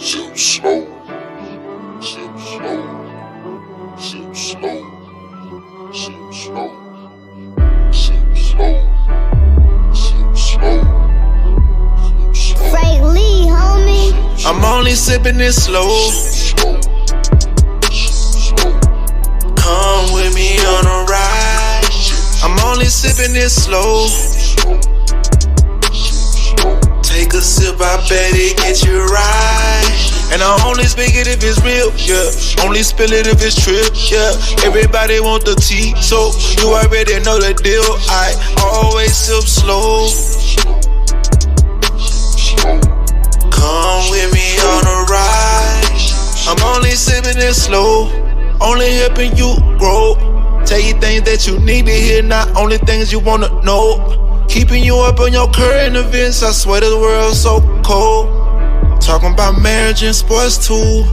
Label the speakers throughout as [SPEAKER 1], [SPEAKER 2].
[SPEAKER 1] Sip slow, sip slow, sip slow, sip slow, sip slow, sip slow, sip slow.
[SPEAKER 2] Frank Lee, homie.
[SPEAKER 3] I'm only sipping it slow. Come with me on a ride. I'm only sipping it slow. Take a sip, I bet it get you right. And I only speak it if it's real, yeah. Only spill it if it's trip, yeah. Everybody want the tea, so you already know the deal. I always sip slow. Come with me on a ride. I'm only sipping it slow. Only helping you grow. Tell you things that you need to hear, not only things you wanna know. Keeping you up on your current events, I swear the world's so cold. Talking about marriage and sports too.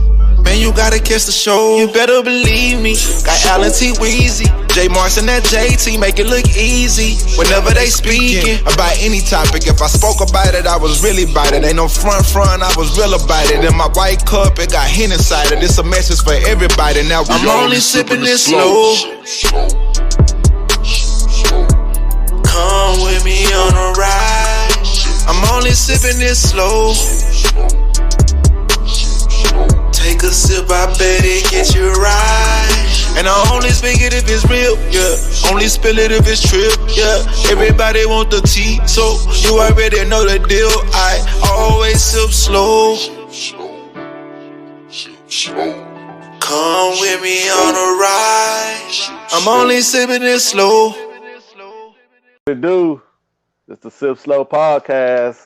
[SPEAKER 3] Man, you gotta catch the show. You better believe me. Got Allen T. Weezy, J. Marks and that JT, make it look easy. Whenever they speaking about any topic, if I spoke about it, I was really about it. Ain't no front, I was real about it. In my white cup, it got hint inside it. It's a message for everybody. Now I'm only sipping it slow. Come with me on a ride. I'm only sipping it slow. Take a sip, I bet it get you right. And I only speak it if it's real, yeah. Only spill it if it's trip, yeah. Everybody want the tea, so you already know the deal. I always sip slow. Come with me on a ride. I'm only sipping it slow.
[SPEAKER 4] What it do? It's the Sip Slow podcast.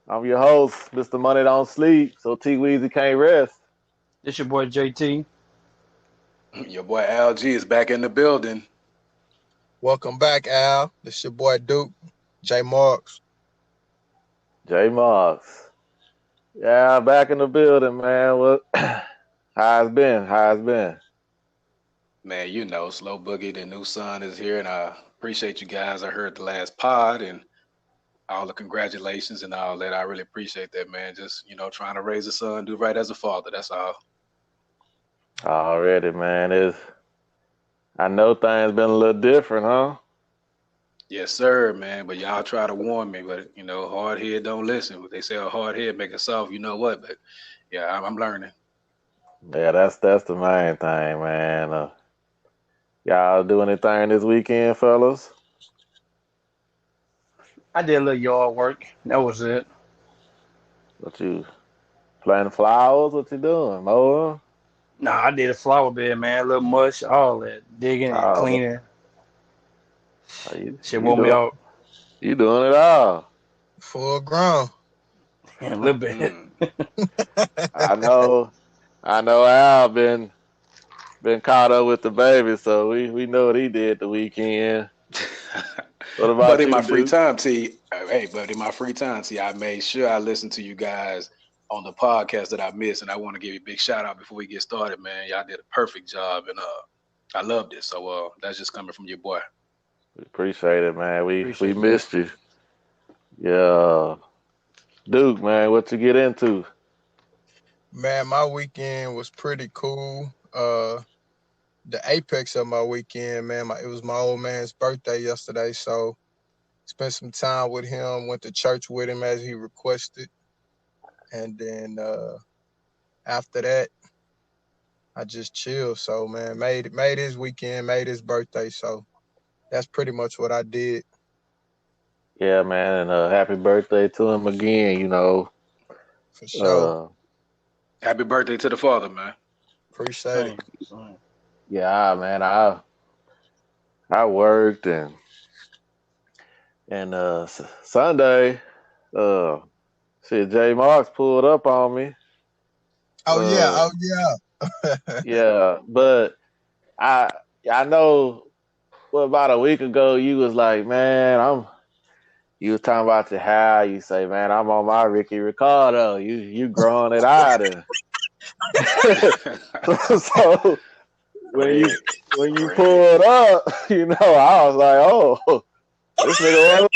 [SPEAKER 4] I'm your host, Mr. Money Don't Sleep, so T Weezy can't rest.
[SPEAKER 5] This your boy JT.
[SPEAKER 6] Your boy Al G is back in the building.
[SPEAKER 7] Welcome back, Al. This your boy Duke, J Marks.
[SPEAKER 4] J Marks. Yeah, back in the building, man. What? How it's been?
[SPEAKER 6] Man, you know, Slow Boogie, the new son is here, and I appreciate you guys. I heard the last pod and all the congratulations and all that. I really appreciate that, man. Just, trying to raise a son, do right as a father. That's all.
[SPEAKER 4] Already, man. I know things been a little different, huh?
[SPEAKER 6] Yes, sir, man. But y'all try to warn me, but hard head don't listen. They say a hard head make it soft. You know what? But yeah, I'm learning.
[SPEAKER 4] Yeah, that's the main thing, man. Y'all do anything this weekend, fellas?
[SPEAKER 5] I did a little yard work. That was it.
[SPEAKER 4] What you planting flowers? What you doing, mowing?
[SPEAKER 5] Nah, I did a flower bed, man. A little mush, all that. Digging and cleaning. Shit woke me out.
[SPEAKER 4] You doing it all.
[SPEAKER 7] Full grown.
[SPEAKER 5] A little bit.
[SPEAKER 4] I know Al been caught up with the baby, so we know what he did the weekend. What about
[SPEAKER 6] But in
[SPEAKER 4] you,
[SPEAKER 6] my free
[SPEAKER 4] dude?
[SPEAKER 6] time, T, I made sure I listened to you guys on the podcast that I missed, and I want to give you a big shout out before we get started, man. Y'all did a perfect job, and I loved it. So that's just coming from your boy.
[SPEAKER 4] We appreciate it, man. We missed you. Yeah. Duke, man, what you get into?
[SPEAKER 7] Man, my weekend was pretty cool. The apex of my weekend, man, it was my old man's birthday yesterday, so spent some time with him, went to church with him as he requested. And then after that, I just chilled. So, man, made his weekend, made his birthday. So that's pretty much what I did.
[SPEAKER 4] Yeah, man, and happy birthday to him again,
[SPEAKER 7] For sure.
[SPEAKER 6] Happy birthday to the father, man.
[SPEAKER 7] Appreciate it.
[SPEAKER 4] Yeah, man, I worked and Sunday, J Marks pulled up on me.
[SPEAKER 7] Oh yeah.
[SPEAKER 4] Yeah, but I know about a week ago you was like, man, you was talking about your hair. You say, man, I'm on my Ricky Ricardo. You growing it out of. So when you pulled up, I was like, oh, this nigga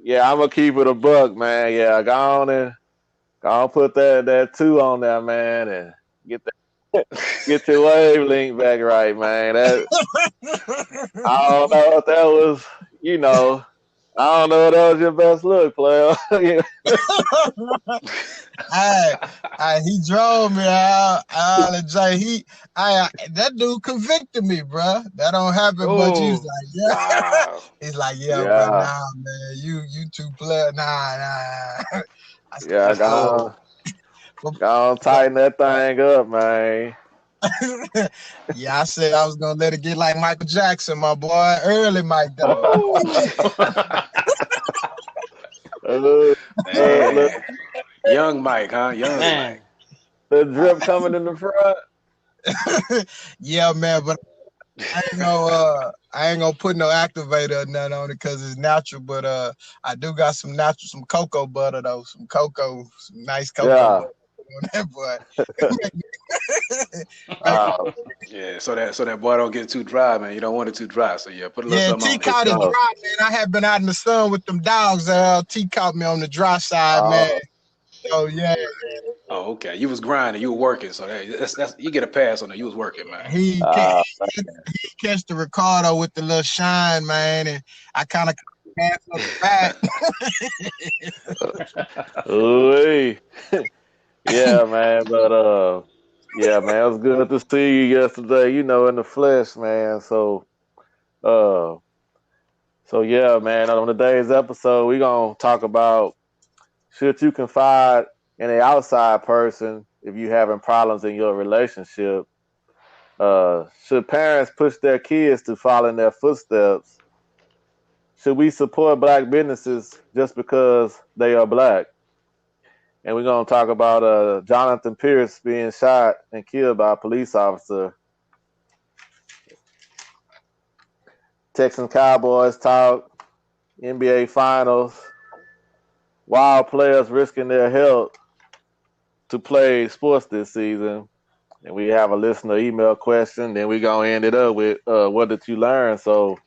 [SPEAKER 4] Yeah, I'm gonna keep it a buck, man. Yeah, go on put that 2 on there, man, and get get your wavelength back right, man. I don't know if that was, you know, I don't know if that was your best look, player.
[SPEAKER 7] He drove me out. Jay, that dude convicted me, bro. That don't happen much. He's
[SPEAKER 6] Oh,
[SPEAKER 7] like, yeah.
[SPEAKER 6] wow.
[SPEAKER 7] He's like, yeah, bro,
[SPEAKER 4] Yeah,
[SPEAKER 7] nah, man, you two player, nah. I said,
[SPEAKER 4] yeah,
[SPEAKER 6] That's cold.
[SPEAKER 4] go on tighten that thing up, man.
[SPEAKER 7] yeah, I said I was gonna let it get like Michael Jackson, my boy, early Mike though.
[SPEAKER 6] Ooh.
[SPEAKER 4] Look,
[SPEAKER 6] Man. Young Mike, huh? Young
[SPEAKER 5] Man,
[SPEAKER 6] Mike.
[SPEAKER 4] the drip coming in the front.
[SPEAKER 7] Yeah, man, but I ain't gonna put no activator or nothing on it because it's natural. But I do got some cocoa butter though, some nice cocoa
[SPEAKER 4] Yeah.
[SPEAKER 7] butter on that boy.
[SPEAKER 6] Yeah, so that boy don't get too dry, man. You don't want it too dry. So yeah, put a little
[SPEAKER 7] Yeah,
[SPEAKER 6] something
[SPEAKER 7] T
[SPEAKER 6] on it.
[SPEAKER 7] caught it dry, man. I had been out in the sun with them dogs. T caught me on the dry side, man. So yeah,
[SPEAKER 6] Oh, okay. You was grinding, you were working, so that's you get a pass on that. You was working, man.
[SPEAKER 7] he
[SPEAKER 4] Uh,
[SPEAKER 7] catch the Ricardo with the little shine, man, and I kind of pass on the back.
[SPEAKER 4] ooh. Yeah, man. But yeah, man, it was good to see you yesterday. You know, in the flesh, man. Uh, so yeah, man. On today's episode, we gonna talk about should you confide in an outside person if you having problems in your relationship. Should parents push their kids to follow in their footsteps? Should we support black businesses just because they are black? And we're going to talk about Jonathan Pierce being shot and killed by a police officer. Texans Cowboys talk, NBA Finals, wild players risking their health to play sports this season. And we have a listener email question. Then we're going to end it up with what did you learn? So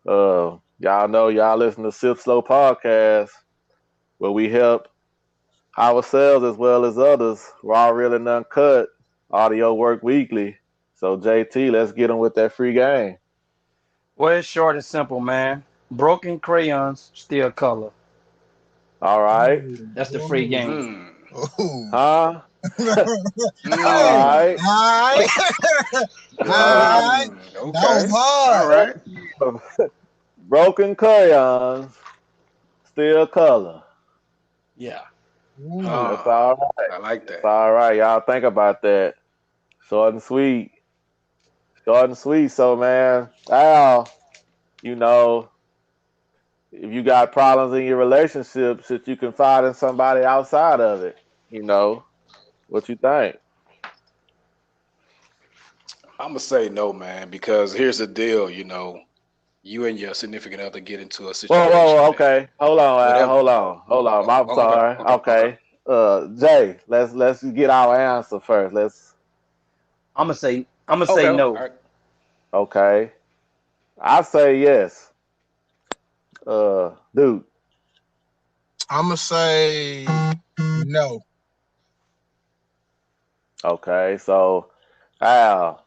[SPEAKER 4] y'all know y'all listen to Sip Slow Podcast where we help ourselves as well as others, raw, real, and uncut, audio work weekly. So JT, let's get them with that free game.
[SPEAKER 5] well, it's short and simple, man. Broken crayons, still color.
[SPEAKER 4] All right.
[SPEAKER 5] That's the free game.
[SPEAKER 6] Hmm.
[SPEAKER 4] Huh? All right.
[SPEAKER 7] All right.
[SPEAKER 6] Okay.
[SPEAKER 7] That was hard.
[SPEAKER 6] All right.
[SPEAKER 4] Broken crayons, still color.
[SPEAKER 5] Yeah.
[SPEAKER 4] That's all right.
[SPEAKER 6] I like that.
[SPEAKER 4] That's all right. Y'all think about that. Short and sweet. Short and sweet. So, man, Al, you know, if you got problems in your relationship, should you confide in somebody outside of it? You know, what you think?
[SPEAKER 6] I'm gonna say no, man, because here's the deal. You and your significant other get into a situation.
[SPEAKER 4] Whoa, okay. Hold on, Al.
[SPEAKER 6] Whatever.
[SPEAKER 4] Hold on. I'm
[SPEAKER 6] Okay,
[SPEAKER 4] sorry.
[SPEAKER 6] okay.
[SPEAKER 4] Jay, let's get our answer first.
[SPEAKER 5] I'm gonna say
[SPEAKER 6] Okay.
[SPEAKER 5] no.
[SPEAKER 6] All right.
[SPEAKER 4] Okay. I say yes. Dude.
[SPEAKER 7] I'm gonna say no.
[SPEAKER 4] Okay, so Al,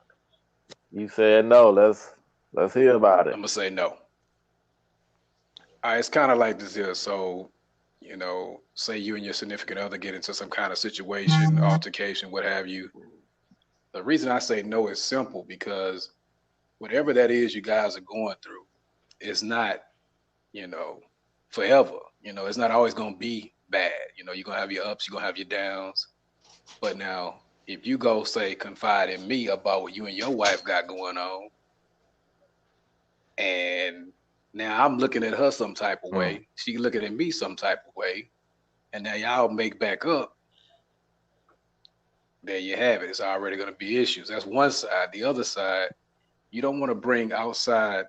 [SPEAKER 4] you said no. Let's hear about
[SPEAKER 6] I'm
[SPEAKER 4] it.
[SPEAKER 6] gonna say no. All right, it's kind of like this here. So, say you and your significant other get into some kind of situation, altercation, what have you. The reason I say no is simple because whatever that is you guys are going through is not, forever. It's not always gonna be bad. You're gonna have your ups, you're gonna have your downs. But now, if you go say confide in me about what you and your wife got going on, and now I'm looking at her some type of way, she looking at me some type of way, and now y'all make back up, there you have it. It's already going to be issues. That's one side. The other side, you don't want to bring outside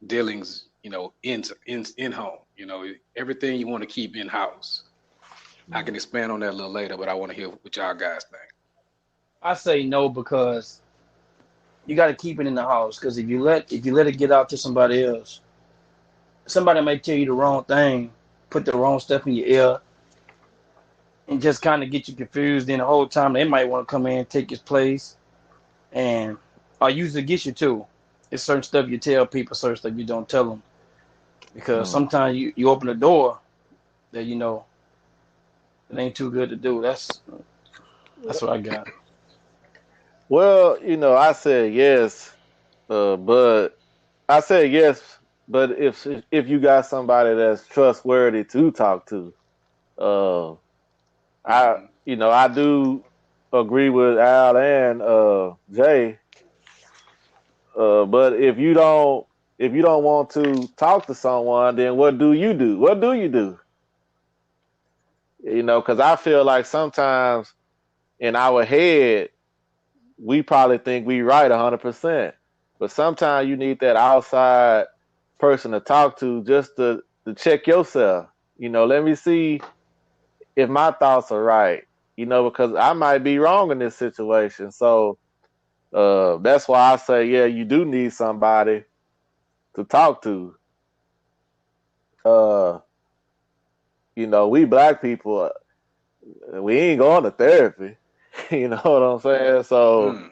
[SPEAKER 6] dealings, in home. Everything you want to keep in house. I can expand on that a little later, but I want to hear what y'all guys think.
[SPEAKER 5] I say no because you got to keep it in the house. Because if you let it get out to somebody else, somebody might tell you the wrong thing, put the wrong stuff in your ear, and just kind of get you confused. Then the whole time they might want to come in, take his place, and or use it against you too. It's certain stuff you tell people, certain stuff you don't tell them, because
[SPEAKER 4] Mm.
[SPEAKER 5] sometimes you open the door that you know it ain't too good to do. That's what I got.
[SPEAKER 4] Well, I said yes, but I said yes, but if you got somebody that's trustworthy to talk to, uh, I
[SPEAKER 6] Mm-hmm.
[SPEAKER 4] I do agree with Al and Jay. But if you don't want to talk to someone, then what do you do? What do you do? Because I feel like sometimes in our head we probably think we right 100%, but sometimes you need that outside person to talk to just to check yourself. Let me see if my thoughts are right. Because I might be wrong in this situation. So that's why I say, yeah, you do need somebody to talk to. Uh, we black people, we ain't going to therapy. You know what I'm saying? So,
[SPEAKER 6] Mm.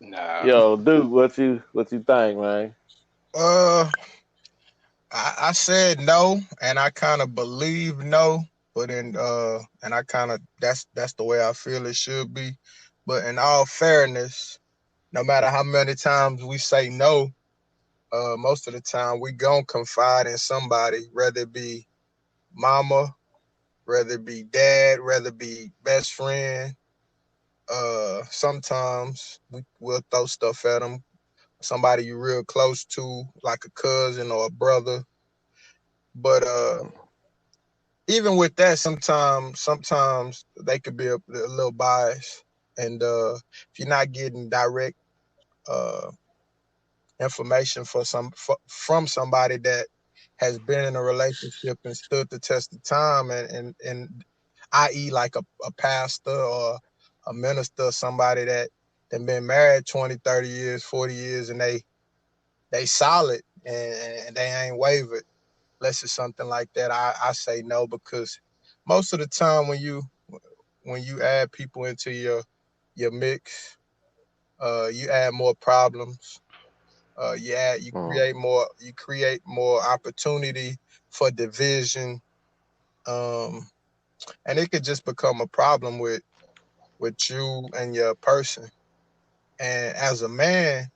[SPEAKER 6] Nah.
[SPEAKER 4] dude, what you think, man?
[SPEAKER 7] Uh, I said no, and I kind of believe no, but and I kind of that's the way I feel it should be. But in all fairness, no matter how many times we say no, most of the time we gon' confide in somebody, whether it be mama, whether it be dad, whether it be best friend. Sometimes we'll throw stuff at them. Somebody you real close to, like a cousin or a brother. But even with that, sometimes they could be a little biased, and if you're not getting direct uh, information from somebody that has been in a relationship and stood the test of time, and i.e. like a pastor or a minister, somebody that been married 20, 30 years, 40 years, and they solid, and they ain't wavered. Unless it's something like that, I say no, because most of the time when you add people into your mix, you add more problems. You
[SPEAKER 4] Mm.
[SPEAKER 7] create more opportunity for division, um, and it could just become a problem with you and your person. And as a man,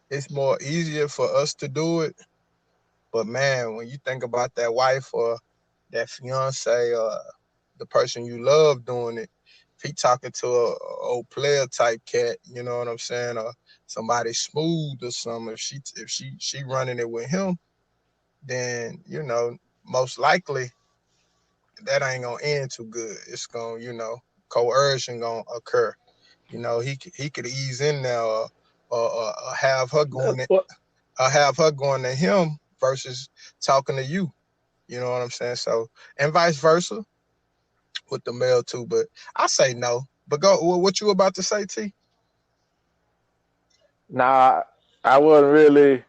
[SPEAKER 7] it's more easier for us to do it. But man, when you think about that wife or that fiance or the person you love doing it, if he talking to a old player type cat, you know what I'm saying, or somebody smooth or something, if she running it with him, then most likely that ain't gonna end too good. It's gonna coercion gonna occur. He could ease in there, or have her going
[SPEAKER 4] Well,
[SPEAKER 7] to him versus talking to you. You know what I'm saying? So, and vice versa with the male too. But I say no. But go. What you about to say, T?
[SPEAKER 4] nah, I wasn't really.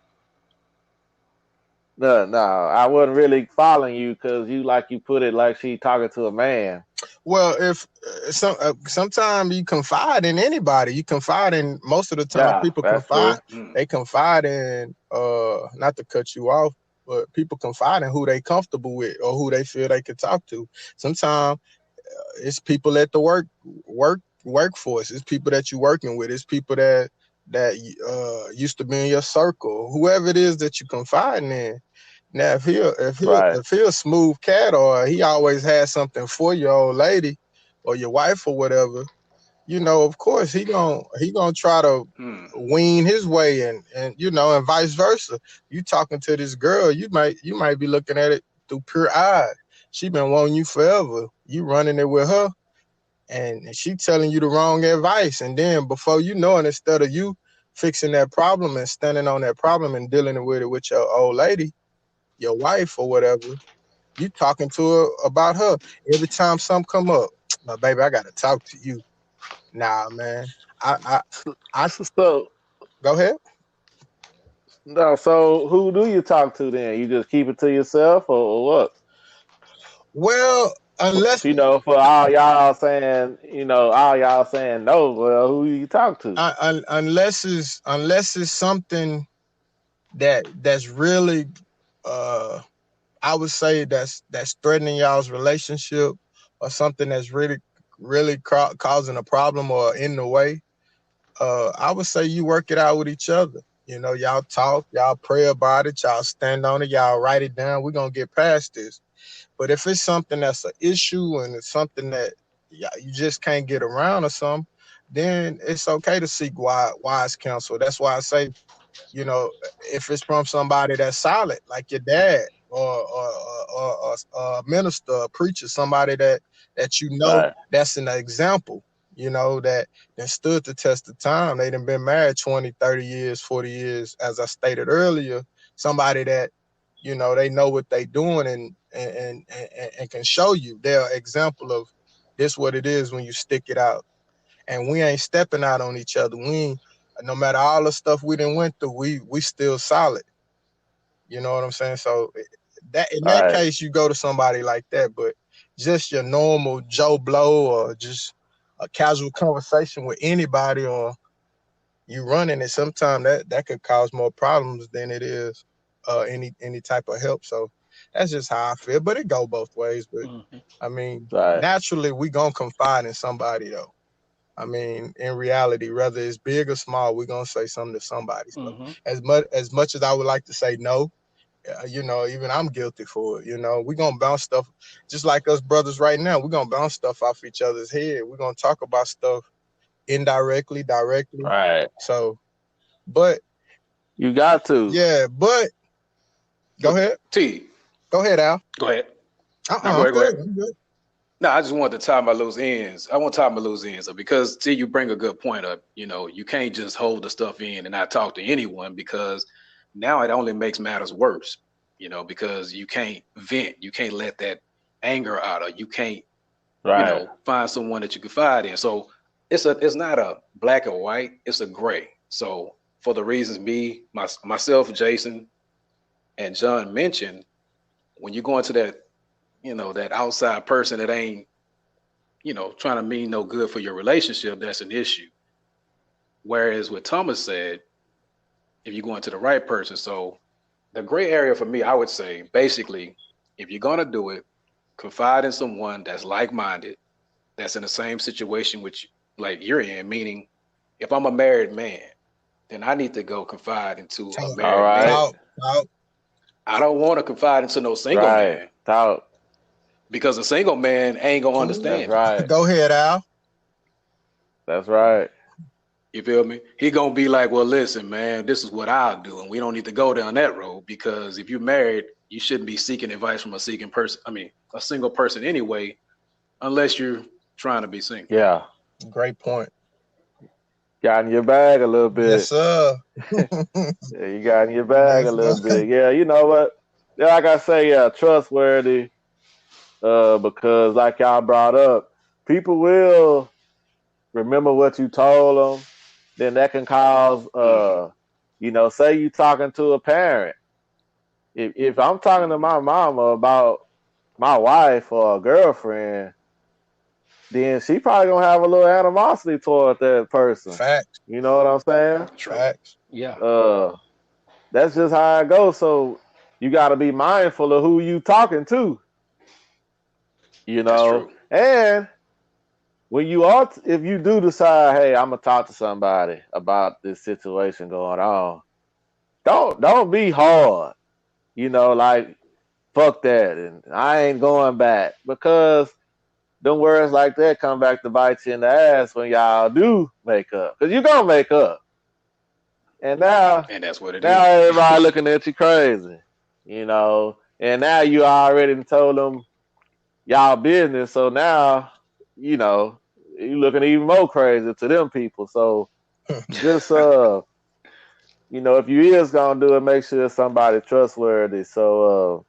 [SPEAKER 4] No, I wasn't really following you because you put it like she talking to a man.
[SPEAKER 7] Well, if sometimes you confide in anybody, you confide in, most of the time
[SPEAKER 4] Yeah,
[SPEAKER 7] people
[SPEAKER 4] that's
[SPEAKER 7] confide.
[SPEAKER 4] true.
[SPEAKER 6] Mm.
[SPEAKER 7] They confide in, not to cut you off, but people confide in who they comfortable with or who they feel they could talk to. Sometimes it's people at the workforce. It's people that you're working with. It's people that used to be in your circle. Whoever it is that you confiding in. Now,
[SPEAKER 4] Right.
[SPEAKER 7] if he a smooth cat, or he always has something for your old lady or your wife or whatever, of course he gonna try to
[SPEAKER 6] Mm.
[SPEAKER 7] wean his way, and vice versa. You talking to this girl, you might be looking at it through pure eyes. She been wanting you forever. You running it with her, and she telling you the wrong advice, and then before you know it, instead of you fixing that problem and standing on that problem and dealing with it with your old lady, your wife or whatever, you talking to her about her. Every time something come up, my baby, I gotta talk to you. Nah, man. I I I
[SPEAKER 4] So
[SPEAKER 7] Go ahead.
[SPEAKER 4] No, so who do you talk to then? You just keep it to yourself or what?
[SPEAKER 7] Well, unless
[SPEAKER 4] For all y'all saying no, well, who you talk to?
[SPEAKER 7] unless it's something that's really uh I would say that's threatening y'all's relationship, or something that's really causing a problem or in the way. I would say you work it out with each other. Y'all talk, y'all pray about it, y'all stand on it, y'all write it down. We're gonna get past this. But if it's something that's an issue and it's something that you just can't get around or something, then it's okay to seek wise counsel. That's why I say, if it's from somebody that's solid, like your dad or a minister, a preacher, somebody that
[SPEAKER 4] Right,
[SPEAKER 7] that's an example, that stood the test of time. They done been married 20, 30 years, 40 years, as I stated earlier. Somebody that, they know what they doing and can show you. They're an example of this what it is when you stick it out. And we ain't stepping out on each other. We ain't, no matter all the stuff we done went through, we still solid. You know what I'm saying? So that in that
[SPEAKER 4] right,
[SPEAKER 7] case, you go to somebody like that. But just your normal Joe Blow or just a casual conversation with anybody, or you running it, sometimes that could cause more problems than it is any type of help. So that's just how I feel. But it go both ways. But
[SPEAKER 5] Mm-hmm.
[SPEAKER 7] I mean,
[SPEAKER 4] right,
[SPEAKER 7] naturally, we gonna confide in somebody though. I mean, in reality, whether it's big or small, we're gonna say something to somebody. So
[SPEAKER 5] Mm-hmm.
[SPEAKER 7] as much as I would like to say no, even I'm guilty for it. We're gonna bounce stuff just like us brothers right now. We're gonna bounce stuff off each other's head. We're gonna talk about stuff indirectly, directly.
[SPEAKER 4] right.
[SPEAKER 7] So, but
[SPEAKER 4] You got to.
[SPEAKER 7] yeah, but go
[SPEAKER 6] But
[SPEAKER 7] ahead.
[SPEAKER 6] T,
[SPEAKER 7] Go ahead, Al.
[SPEAKER 6] go ahead. No,
[SPEAKER 7] I'm
[SPEAKER 6] go ahead.
[SPEAKER 7] good. I'm good.
[SPEAKER 6] No, I just wanted to tie my loose ends. I want to tie my loose ends up because T, you bring a good point up. You can't just hold the stuff in and not talk to anyone because now it only makes matters worse. Because you can't vent, you can't let that anger out, or you can't,
[SPEAKER 4] Right,
[SPEAKER 6] find someone that you confide in. So it's not a black or white, it's a gray. So for the reasons myself, Jason, and John mentioned, when you go into that outside person that ain't, trying to mean no good for your relationship, that's an issue. Whereas what Thomas said, if you go into the right person, so the gray area for me, I would say basically, if you're gonna do it, confide in someone that's like-minded, that's in the same situation which like you're in. Meaning, if I'm a married man, then I need to go confide into a
[SPEAKER 7] Talk,
[SPEAKER 4] all
[SPEAKER 6] married
[SPEAKER 4] right,
[SPEAKER 6] man.
[SPEAKER 7] talk.
[SPEAKER 6] I don't want to confide into no single
[SPEAKER 4] right.
[SPEAKER 6] man
[SPEAKER 4] Talk.
[SPEAKER 6] because a single man ain't gonna
[SPEAKER 4] That's
[SPEAKER 6] understand me.
[SPEAKER 4] right.
[SPEAKER 7] Go ahead, Al.
[SPEAKER 4] That's right.
[SPEAKER 6] You feel me? He gonna be like, well, listen, man, this is what I'll do, and we don't need to go down that road because if you're married, you shouldn't be seeking advice from a seeking person. I mean, a single person anyway, unless you're trying to be single.
[SPEAKER 4] Yeah.
[SPEAKER 7] Great point.
[SPEAKER 4] Got in your bag a little
[SPEAKER 7] Yes,
[SPEAKER 4] bit.
[SPEAKER 7] sir.
[SPEAKER 4] Yeah, you got in your bag a
[SPEAKER 7] Yes,
[SPEAKER 4] little
[SPEAKER 7] sir.
[SPEAKER 4] bit. Yeah, you know what? Yeah, like I say, yeah, trustworthy. Because like y'all brought up, people will remember what you told them. Then that can cause,
[SPEAKER 6] Mm-hmm.
[SPEAKER 4] say you talking to a parent. If I'm talking to
[SPEAKER 6] Mm-hmm.
[SPEAKER 4] my mama about my wife or a girlfriend, then she probably gonna have a little animosity toward that person.
[SPEAKER 7] Facts.
[SPEAKER 4] You know what I'm saying?
[SPEAKER 6] True.
[SPEAKER 7] Facts.
[SPEAKER 5] Yeah.
[SPEAKER 4] Uh, that's just how it goes. So you got to be mindful of who you talking to.
[SPEAKER 6] That's true.
[SPEAKER 4] And when if you do decide, hey, I'm gonna talk to somebody about this situation going on, don't be hard. Like fuck that, and I ain't going back because them words like that come back to bite you in the ass when y'all do make up, because you gonna make up, and
[SPEAKER 6] And that's what it
[SPEAKER 4] now
[SPEAKER 6] is.
[SPEAKER 4] everybody looking at you crazy, and now you already told them y'all business, so now you know you looking even more crazy to them people. So just if you is gonna do it, make sure it's somebody trustworthy. So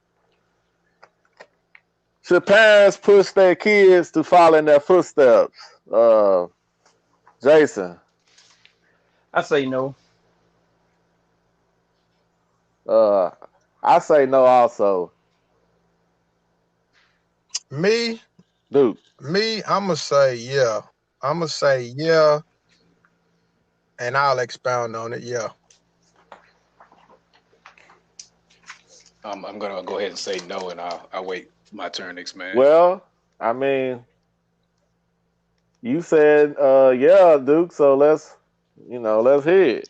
[SPEAKER 4] should parents push their kids to follow in their footsteps? Jason.
[SPEAKER 5] I say no.
[SPEAKER 4] Uh, I say no also,
[SPEAKER 7] Me,
[SPEAKER 4] Duke.
[SPEAKER 7] I'ma say yeah. I'ma say yeah, and I'll expound on it. Yeah.
[SPEAKER 6] I'm gonna go ahead and say no, and I'll wait my turn next, man.
[SPEAKER 4] Well, I mean, you said yeah, Duke. So let's hear it.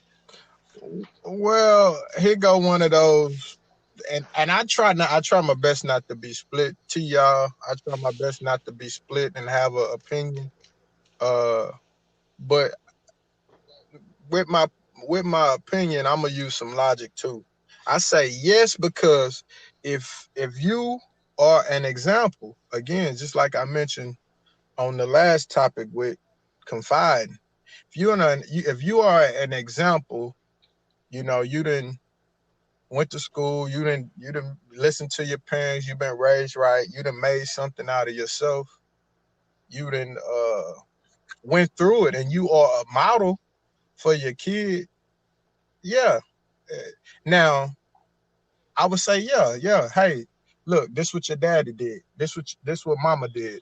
[SPEAKER 7] Well, here go one of those, and I try my best not to be split. To y'all, I try my best not to be split and have an opinion. Uh, but with my opinion, I'm gonna use some logic too. I say yes because if you are an example, again, just like I mentioned on the last topic with confiding, if you are an example, you didn't went to school, you didn't listen to your parents, you've been raised right, you done made something out of yourself, you done went through it, and you are a model for your kid. Yeah. Now I would say, yeah. Hey, look, this what your daddy did. This what mama did.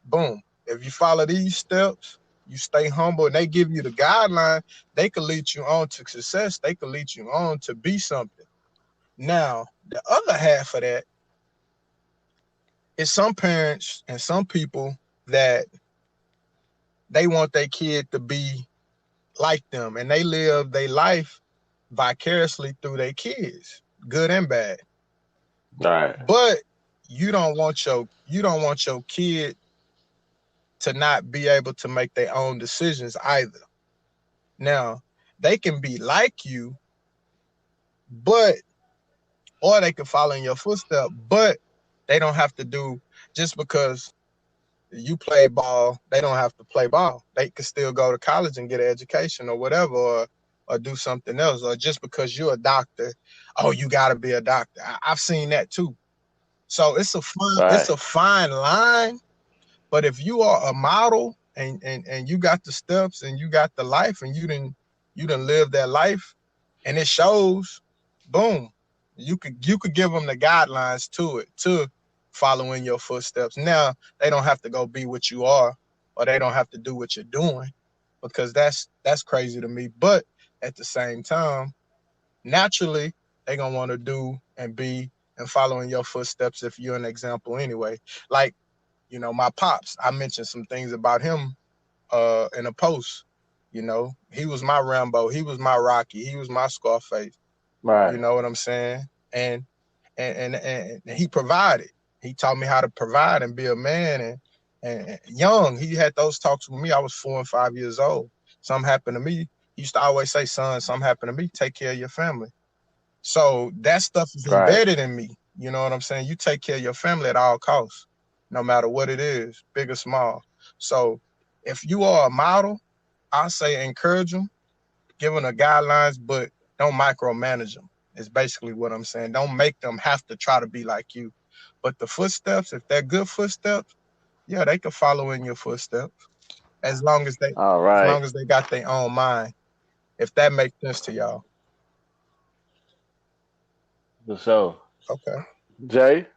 [SPEAKER 7] Boom. If you follow these steps, you stay humble, and they give you the guideline, they could lead you on to success. They could lead you on to be something. Now, the other half of that is some parents and some people that they want their kid to be like them, and they live their life vicariously through their kids, good and bad.
[SPEAKER 4] Right.
[SPEAKER 7] But you don't want your kid to not be able to make their own decisions either. Now, they can be like you, but or they can follow in your footsteps, but they don't have to do just because you play ball, they don't have to play ball. They could still go to college and get an education or whatever, or do something else. Or just because you're a doctor, oh, you got to be a doctor. I've seen that too. So it's
[SPEAKER 4] Right.
[SPEAKER 7] a fine line. But if you are a model, and you got the steps and you got the life, and you didn't live that life, and it shows, boom, you could give them the guidelines to follow in your footsteps. Now they don't have to go be what you are, or they don't have to do what you're doing, because that's crazy to me. But at the same time, naturally they're gonna want to do and be and follow in your footsteps if you're an example anyway. Like, my pops, I mentioned some things about him in a post. He was my Rambo, he was my Rocky, he was my Scarface. You
[SPEAKER 4] Right.
[SPEAKER 7] know what I'm saying? And he provided. He taught me how to provide and be a man. And young, he had those talks with me. I was 4 and 5 years old. Something happened to me. He used to always say, son, something happened to me, take care of your family. So that stuff is
[SPEAKER 4] Right.
[SPEAKER 7] embedded in me. You know what I'm saying? You take care of your family at all costs, no matter what it is, big or small. So if you are a model, I say encourage them, give them the guidelines, but don't micromanage them. Is basically what I'm saying. Don't make them have to try to be like you. But the footsteps, if they're good footsteps, yeah, they can follow in your footsteps as long as they
[SPEAKER 4] All
[SPEAKER 7] as
[SPEAKER 4] right.
[SPEAKER 7] long as they got their own mind. If that makes sense to y'all.
[SPEAKER 4] For sure.
[SPEAKER 7] Okay.
[SPEAKER 4] Jay.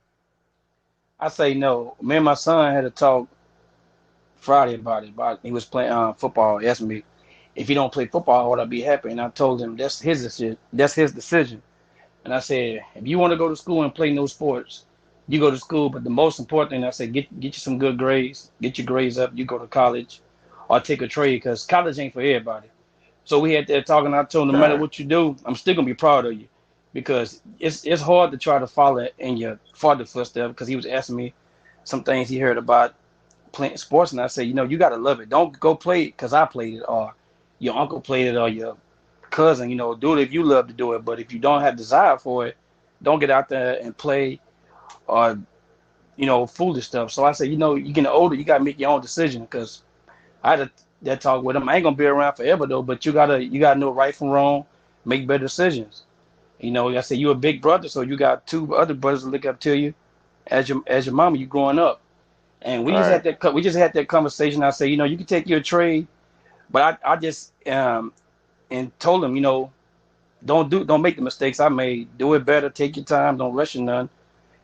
[SPEAKER 5] I say no. Me and my son had a talk Friday about it. About he was playing football. He asked me if he don't play football, would I be happy? And I told him that's his decision. That's his decision. And I said, if you want to go to school and play no sports, you go to school. But the most important thing, I said, get you some good grades, get your grades up. You go to college, or take a trade, because college ain't for everybody. So we had that talking. I told him, no matter
[SPEAKER 4] Right.
[SPEAKER 5] what you do, I'm still gonna be proud of you, because it's hard to try to follow in your father's footsteps. Because he was asking me some things he heard about playing sports, and I said, you got to love it. Don't go play it because I played it, or your uncle played it, or your cousin. Do it if you love to do it. But if you don't have desire for it, don't get out there and play or foolish stuff. So I said, you getting older, you got to make your own decision. Because I had that talk with him. I ain't gonna be around forever though, but you gotta know right from wrong, make better decisions. I said you a big brother, so you got two other brothers to look up to you as your mama. You growing up, and
[SPEAKER 4] Right.
[SPEAKER 5] we just had that conversation. I said, you can take your trade, but I just and told him, don't make the mistakes I made. Do it better. Take your time. Don't rush in none,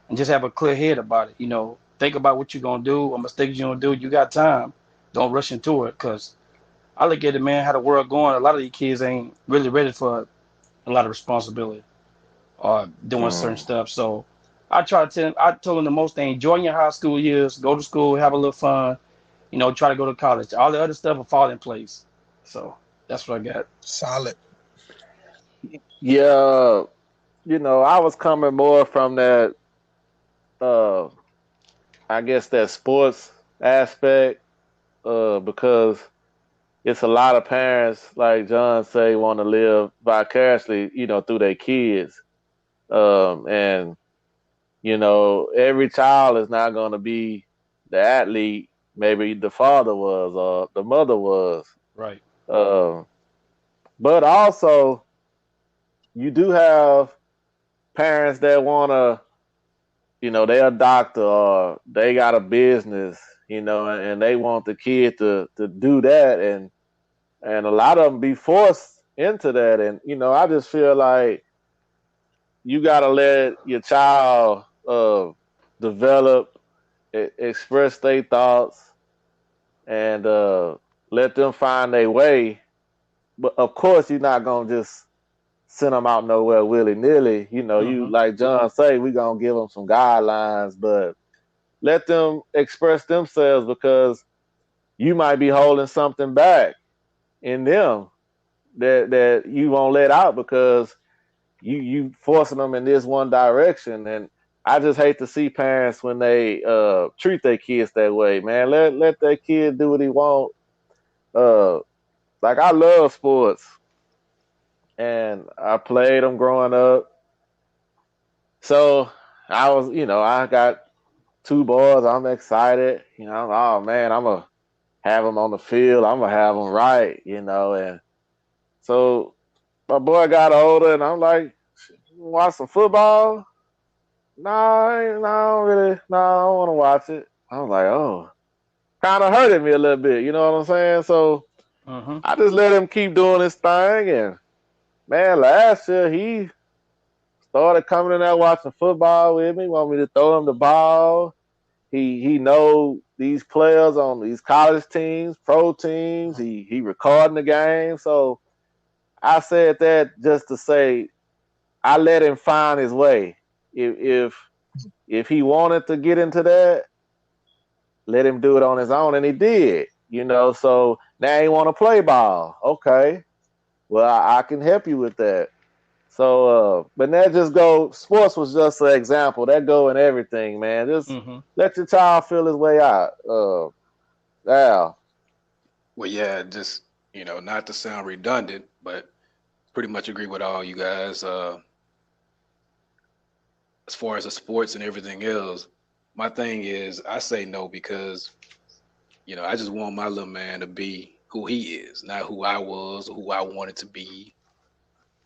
[SPEAKER 5] and just have a clear head about it. Think about what you're gonna do, or mistakes you're gonna do. You got time. Don't rush into it, cause I look at it, man. How the world going. A lot of these kids ain't really ready for a lot of responsibility or doing certain
[SPEAKER 4] Mm.
[SPEAKER 5] stuff. So I told them the most thing: enjoy your high school years, go to school, have a little fun. Try to go to college. All the other stuff will fall in place. So that's what I got.
[SPEAKER 7] Solid.
[SPEAKER 4] Yeah, I was coming more from that, uh, I guess that sports aspect, because it's a lot of parents, like John say, want to live vicariously, through their kids. And every child is not going to be the athlete maybe the father was or the mother was.
[SPEAKER 5] Right.
[SPEAKER 4] Um, but also, you do have parents that want to, they're a doctor or they got a business, and they want the kid to do that. And a lot of them be forced into that. And, I just feel like you got to let your child develop, express their thoughts, and let them find their way. But of course, you're not going to just send them out nowhere willy nilly. You
[SPEAKER 5] Mm-hmm.
[SPEAKER 4] like John say, we gonna give them some guidelines, but let them express themselves because you might be holding something back in them that you won't let out because you forcing them in this one direction. And I just hate to see parents when they treat their kids that way. Man, let their kid do what he want. Uh, like I love sports and I played them growing up. So I got two boys. I'm excited. Oh man, I'm gonna have them on the field. I'm gonna have them right. And so my boy got older, and I'm like, watch some football. No, no, I don't really. No, I don't want to watch it. I was like, oh, kind of hurted me a little bit. You know what I'm saying? So
[SPEAKER 5] Mm-hmm.
[SPEAKER 4] I just let him keep doing his thing, and man, last year he started coming in there watching football with me. Want me to throw him the ball. He know these players on these college teams, pro teams. He recording the game. So I said that just to say I let him find his way. If he wanted to get into that, let him do it on his own, and he did. So now he want to play ball. Okay, well I can help you with that. So, but that just go. Sports was just an example. That go in everything, man. Just
[SPEAKER 5] Mm-hmm.
[SPEAKER 4] let your child feel his way out. Yeah.
[SPEAKER 6] Well, yeah, just not to sound redundant, but pretty much agree with all you guys. As far as the sports and everything else, my thing is I say no because I just want my little man to be who he is, not who I was or who I wanted to be.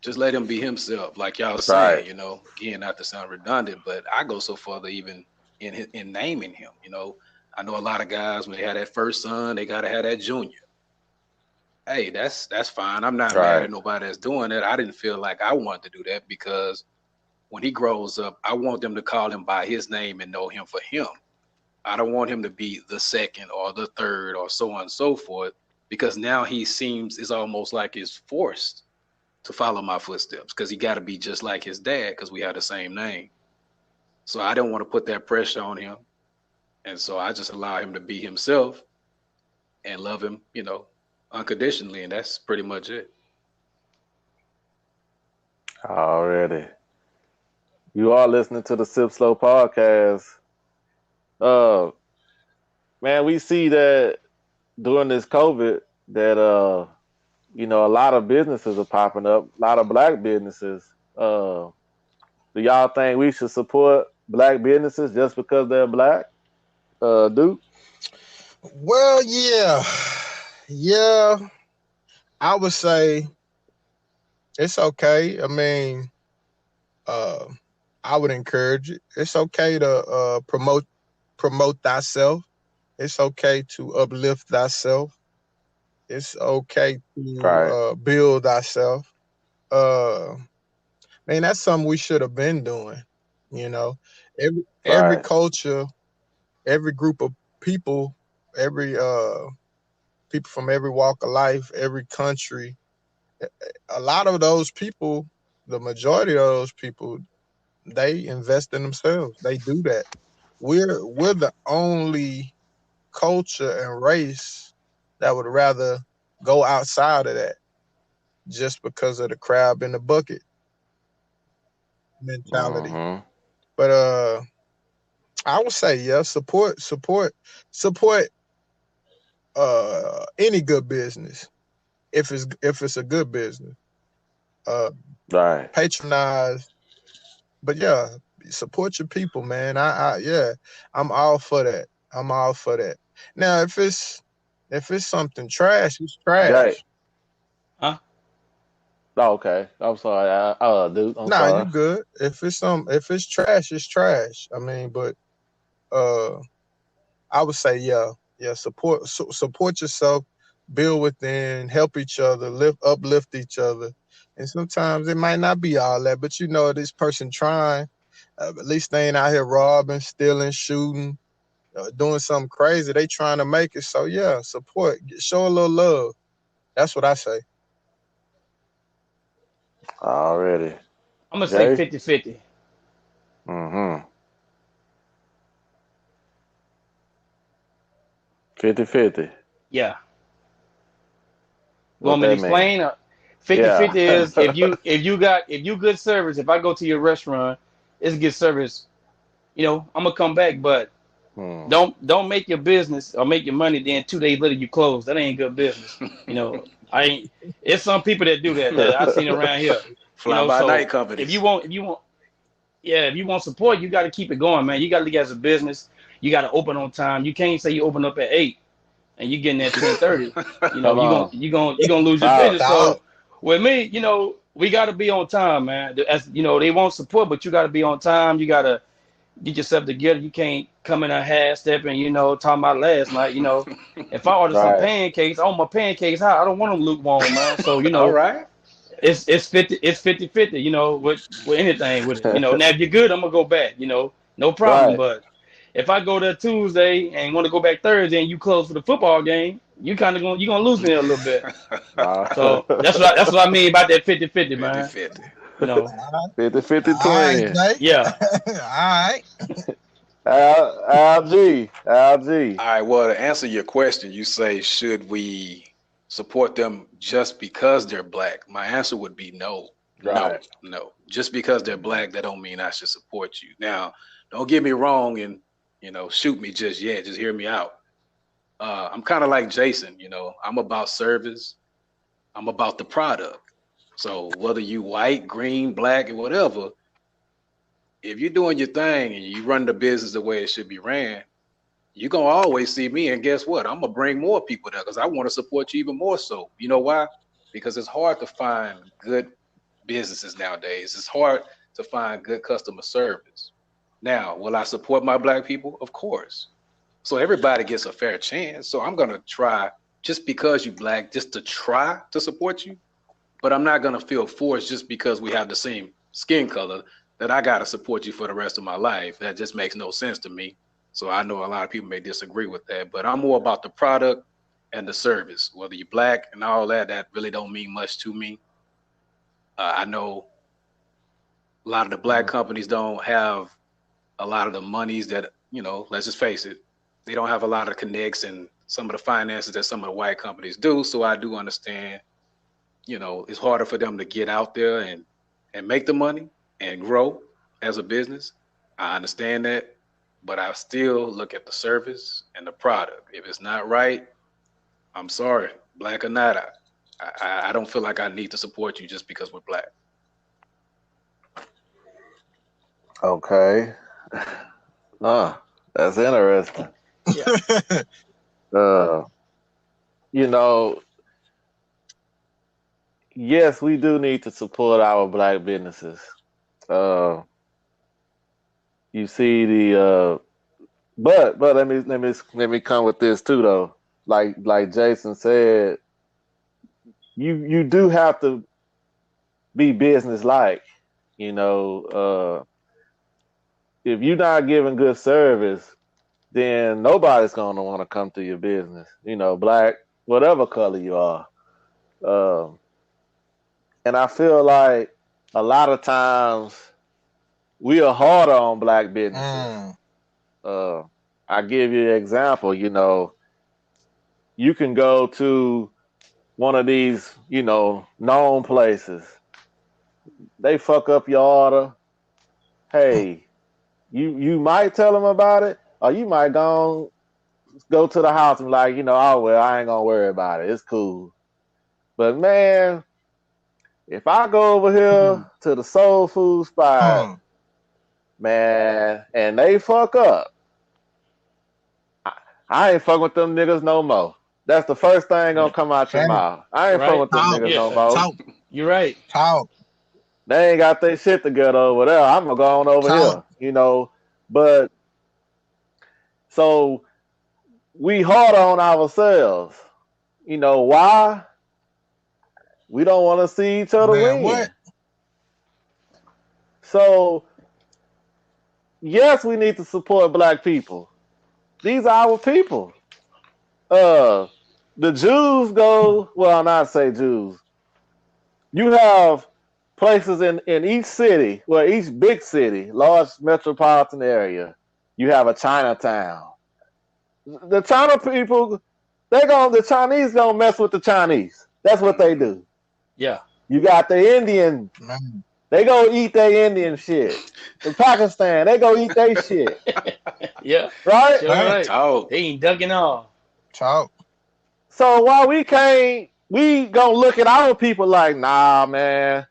[SPEAKER 6] Just let him be himself, like y'all
[SPEAKER 4] Right.
[SPEAKER 6] saying. Again, not to sound redundant, but I go so far to even in naming him. I know a lot of guys when they have that first son, they gotta have that junior. Hey, that's fine. I'm not mad
[SPEAKER 4] Right.
[SPEAKER 6] at nobody that's doing that. I didn't feel like I wanted to do that because when he grows up, I want them to call him by his name and know him for him. I don't want him to be the second or the third or so on and so forth because now he seems it's almost like he's forced to follow my footsteps because he got to be just like his dad because we have the same name. So I don't want to put that pressure on him. And so I just allow him to be himself and love him, unconditionally. And that's pretty much it.
[SPEAKER 4] Already. You are listening to the Sip Slow podcast. Uh, man, we see that during this COVID that a lot of businesses are popping up, a lot of black businesses. Do y'all think we should support black businesses just because they're black? Duke?
[SPEAKER 7] Well, yeah. Yeah. I would say it's okay. I mean, uh, I would encourage it. It's okay to promote thyself. It's okay to uplift thyself. It's okay to
[SPEAKER 4] Right.
[SPEAKER 7] build thyself. Man, that's something we should have been doing. You know, every
[SPEAKER 4] Right.
[SPEAKER 7] culture, every group of people, every people from every walk of life, every country. A lot of those people, the majority of those people, they invest in themselves. They do that. We're the only culture and race that would rather go outside of that just because of the crab in the bucket mentality.
[SPEAKER 4] Mm-hmm.
[SPEAKER 7] But I would say yeah, support any good business if it's a good business. Uh
[SPEAKER 4] Right.
[SPEAKER 7] Patronize, but yeah, support your people, man. I yeah, I'm all for that. I'm all for that. Now if it's something trash, it's
[SPEAKER 4] Jay.
[SPEAKER 7] trash.
[SPEAKER 5] Huh?
[SPEAKER 4] Oh, okay. I'm sorry. Dude, I'm
[SPEAKER 7] Nah, you
[SPEAKER 4] sorry.
[SPEAKER 7] good. If it's trash, it's trash. I mean, but uh I would say yeah, support yourself, build within, help each other, uplift each other. And sometimes it might not be all that, but this person trying. At least they ain't out here robbing, stealing, shooting, doing something crazy. They trying to make it. So yeah, support, show a little love. That's what I say.
[SPEAKER 4] Already.
[SPEAKER 5] I'm gonna say
[SPEAKER 4] Jay?
[SPEAKER 5] 50-50.
[SPEAKER 4] Mm-hmm. 50-50.
[SPEAKER 5] Yeah. You
[SPEAKER 4] What
[SPEAKER 5] want me to
[SPEAKER 4] that mean?
[SPEAKER 5] explain? 50-50
[SPEAKER 4] Yeah.
[SPEAKER 5] is if you good service, if I go to your restaurant, it's good service, I'm gonna come back, but
[SPEAKER 4] Hmm.
[SPEAKER 5] don't make your business or make your money, then 2 days later you close. That ain't good business. I ain't it's some people that do that I seen around here.
[SPEAKER 6] Fly by
[SPEAKER 5] So
[SPEAKER 6] night
[SPEAKER 5] if you
[SPEAKER 6] companies.
[SPEAKER 5] want if you want yeah, if you want support, you gotta keep it going, man. You gotta look at it as a business. You gotta open on time. You can't say you open up at 8 and you getting at 10:30.
[SPEAKER 4] Come
[SPEAKER 5] You
[SPEAKER 4] on.
[SPEAKER 5] gonna lose your
[SPEAKER 4] Wow.
[SPEAKER 5] business.
[SPEAKER 7] Dog.
[SPEAKER 5] So with me, we gotta be on time, man. As they want support, but you gotta be on time. You gotta get yourself together. You can't come in a half stepping, talking about last night. If I order some
[SPEAKER 4] Right.
[SPEAKER 5] pancakes, I want my pancakes hot. I don't want them lukewarm, man. So
[SPEAKER 6] All right.
[SPEAKER 5] it's 50-50, with anything with it. Now if you're good, I'm gonna go back, no problem.
[SPEAKER 4] Right.
[SPEAKER 5] But if I go there Tuesday and want to go back Thursday and you close for the football game, you gonna lose me a little bit. So that's what I mean about that 50-50, man.
[SPEAKER 6] 50-50.
[SPEAKER 5] You know,
[SPEAKER 4] 50-50
[SPEAKER 7] All right,
[SPEAKER 4] twin.
[SPEAKER 7] Jay.
[SPEAKER 5] yeah.
[SPEAKER 7] All right.
[SPEAKER 4] LG. LG.
[SPEAKER 6] All right. Well, to answer your question, you say, should we support them just because they're black? My answer would be no. No,
[SPEAKER 4] Right.
[SPEAKER 6] no. Just because they're black, that don't mean I should support you. Now, don't get me wrong and, shoot me just yet. Just hear me out. I'm kind of like Jason, I'm about service. I'm about the product. So whether you white, green, black, or whatever, if you're doing your thing and you run the business the way it should be ran, you're gonna always see me. And guess what? I'm gonna bring more people there because I want to support you even more so. You know why? Because it's hard to find good businesses nowadays. It's hard to find good customer service. Now, will I support my black people? Of course. So everybody gets a fair chance. So I'm gonna try just because you black, just to try to support you. But I'm not gonna feel forced just because we have the same skin color that I gotta support you for the rest of my life. That just makes no sense to me. So I know a lot of people may disagree with that, but I'm more about the product and the service. Whether you're black and all that, that really don't mean much to me. I know a lot of the black companies don't have a lot of the monies that, let's just face it, they don't have a lot of connects and some of the finances that some of the white companies do. So I do understand, it's harder for them to get out there and make the money and grow as a business. I understand that, but I still look at the service and the product. If it's not right, I'm sorry, black or not, I don't feel like I need to support you just because we're black.
[SPEAKER 4] Okay. That's interesting.
[SPEAKER 5] Yeah.
[SPEAKER 4] Uh, you know, yes, we do need to support our black businesses. Uh, you see but let me come with this too though. Like Jason said, you do have to be business like. You know, if you're not giving good service, then nobody's gonna want to come to your business. You know, black, whatever color you are. Um, and I feel like a lot of times we are harder on black businesses.
[SPEAKER 7] Mm.
[SPEAKER 4] Uh, I give you an example. You know, you can go to one of these, you know, known places. They fuck up your order. Hey, you might tell them about it, or you might go to the house and like, you know, oh well, I ain't gonna worry about it. It's cool. But man, if I go over here to the soul food spot,
[SPEAKER 7] Mm.
[SPEAKER 4] man, and they fuck up, I ain't fucking with them niggas no more. That's the first thing gonna come out your
[SPEAKER 7] Fact.
[SPEAKER 4] mouth. I ain't fucking
[SPEAKER 5] Right?
[SPEAKER 4] with them
[SPEAKER 7] Talk.
[SPEAKER 4] niggas no
[SPEAKER 5] Yeah,
[SPEAKER 4] more.
[SPEAKER 7] Talk.
[SPEAKER 5] you're right.
[SPEAKER 7] Talk.
[SPEAKER 4] They ain't got their shit together over there. I'm gonna go on over
[SPEAKER 7] Talk.
[SPEAKER 4] here, you know. But so we hard on ourselves. You know why? We don't want to see each other
[SPEAKER 7] Man, what?
[SPEAKER 4] win. So yes, we need to support black people. These are our people. The Jews go, well, not say Jews. You have places in each city, well, each big city, large metropolitan area. You have a Chinatown. The China people, the Chinese don't mess with the Chinese. That's what they do.
[SPEAKER 5] Yeah.
[SPEAKER 4] You got the Indian,
[SPEAKER 7] Man.
[SPEAKER 4] they go eat their Indian shit. In Pakistan, they go eat their shit.
[SPEAKER 5] Yeah.
[SPEAKER 4] Right?
[SPEAKER 5] Sure
[SPEAKER 7] Fact.
[SPEAKER 5] right.
[SPEAKER 6] Talk.
[SPEAKER 5] They ain't ducking off.
[SPEAKER 7] Talk.
[SPEAKER 4] So why we gonna look at our people like, nah, man,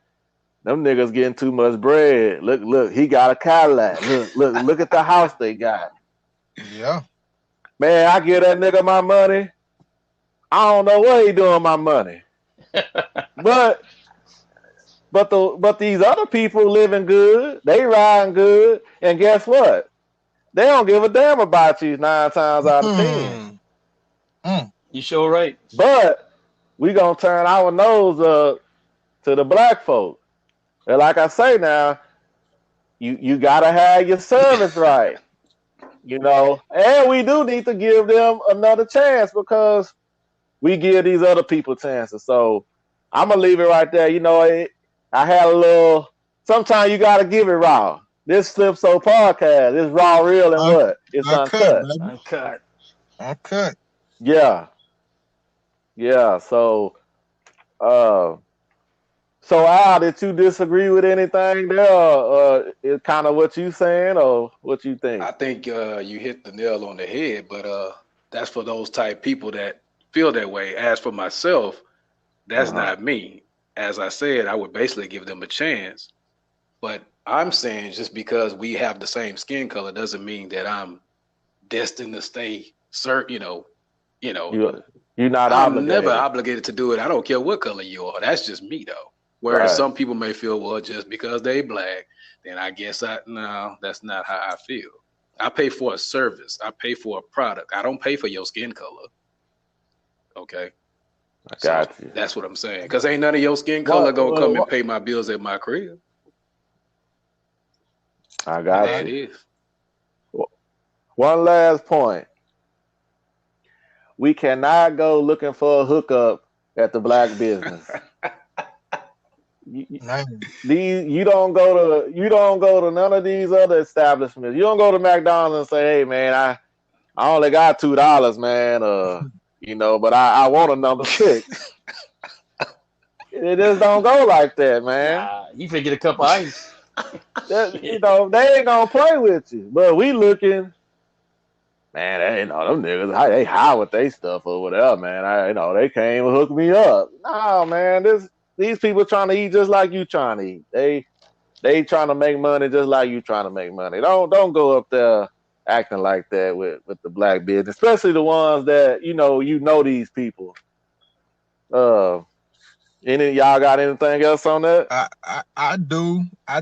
[SPEAKER 4] them niggas getting too much bread. Look, he got a Cadillac. Look at the house they got.
[SPEAKER 7] Yeah.
[SPEAKER 4] Man, I give that nigga my money. I don't know what he doing with my money. But these other people living good, they riding good, and guess what? They don't give a damn about you 9 times out of 10.
[SPEAKER 7] Mm.
[SPEAKER 5] You sure right.
[SPEAKER 4] But we gonna turn our nose up to the black folk. And like I say now, you gotta have your service right. You know, and we do need to give them another chance because we give these other people chances. So I'm gonna leave it right there. You know, I had a little. Sometimes you gotta give it raw. This Flip So podcast is raw, real, and
[SPEAKER 7] Un-
[SPEAKER 4] what? It's
[SPEAKER 7] Uncut,
[SPEAKER 4] uncut.
[SPEAKER 7] baby.
[SPEAKER 5] Uncut.
[SPEAKER 7] Uncut.
[SPEAKER 4] Yeah, yeah. Uh, so Al, did you disagree with anything there? Is kind of what you saying, or what you think?
[SPEAKER 6] I think you hit the nail on the head, but that's for those type people that feel that way. As for myself, that's
[SPEAKER 4] Uh-huh.
[SPEAKER 6] not me. As I said, I would basically give them a chance. But I'm saying just because we have the same skin color doesn't mean that I'm destined to stay certain, you know,
[SPEAKER 4] You're not
[SPEAKER 6] I'm never
[SPEAKER 4] obligated,
[SPEAKER 6] obligated to do it. I don't care what color you are. That's just me though. Whereas
[SPEAKER 4] right?
[SPEAKER 6] some people may feel, well, just because they black, then I guess no, that's not how I feel. I pay for a service. I pay for a product. I don't pay for your skin color. Okay.
[SPEAKER 4] I
[SPEAKER 6] So
[SPEAKER 4] got you.
[SPEAKER 6] that's what I'm saying. Because ain't none of your skin color gonna come and
[SPEAKER 4] What?
[SPEAKER 6] pay my bills at my crib.
[SPEAKER 4] I
[SPEAKER 6] And
[SPEAKER 4] got
[SPEAKER 6] there it
[SPEAKER 4] you.
[SPEAKER 6] is.
[SPEAKER 4] One last point. We cannot go looking for a hookup at the black business.
[SPEAKER 7] Man.
[SPEAKER 4] You don't go to none of these other establishments. You don't go to McDonald's and say, "Hey man, I only got $2, man. But I want a number 6." It just don't go like that, man.
[SPEAKER 5] Nah, you finna get a cup of ice.
[SPEAKER 4] They ain't gonna play with you. But we looking, man. Them niggas, they high with they stuff or whatever, man. They can't even hook me up. No, man. These people trying to eat just like you trying to eat. They trying to make money just like you trying to make money. Don't go up there acting like that with the black business, especially the ones that you know these people. Any y'all got anything else on that?
[SPEAKER 7] I do. I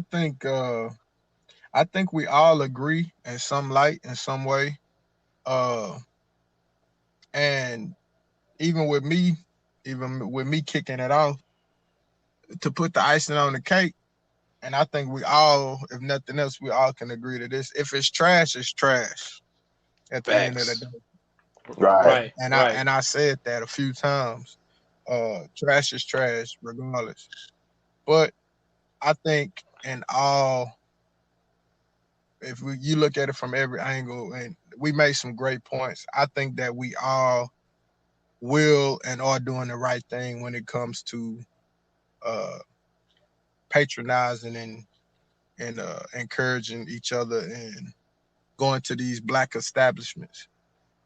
[SPEAKER 7] think we all agree in some light, in some way. And even with me kicking it off, to put the icing on the cake, and I think we all, if nothing else, we all can agree to this. If it's trash, it's trash at the end of the
[SPEAKER 6] Facts.
[SPEAKER 7] day.
[SPEAKER 4] Right.
[SPEAKER 5] Right,
[SPEAKER 7] And
[SPEAKER 5] right.
[SPEAKER 7] I said that a few times. Trash is trash, regardless. But I think in all, if you look at it from every angle, and we made some great points, I think that we all will and are doing the right thing when it comes to patronizing and encouraging each other and going to these black establishments.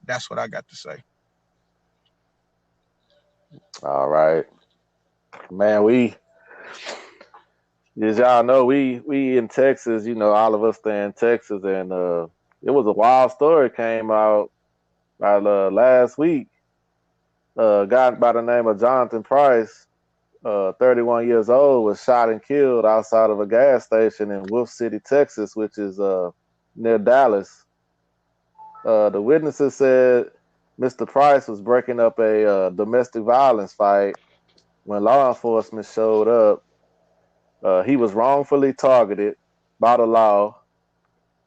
[SPEAKER 7] That's what I got to say.
[SPEAKER 4] All right. Man, as y'all know, we in Texas, all of us stay in Texas, and it was a wild story came out last week. A guy by the name of Jonathan Price, 31 years old, was shot and killed outside of a gas station in Wolf City, Texas, which is near Dallas. The witnesses said Mr. Price was breaking up a domestic violence fight when law enforcement showed up. He was wrongfully targeted by the law,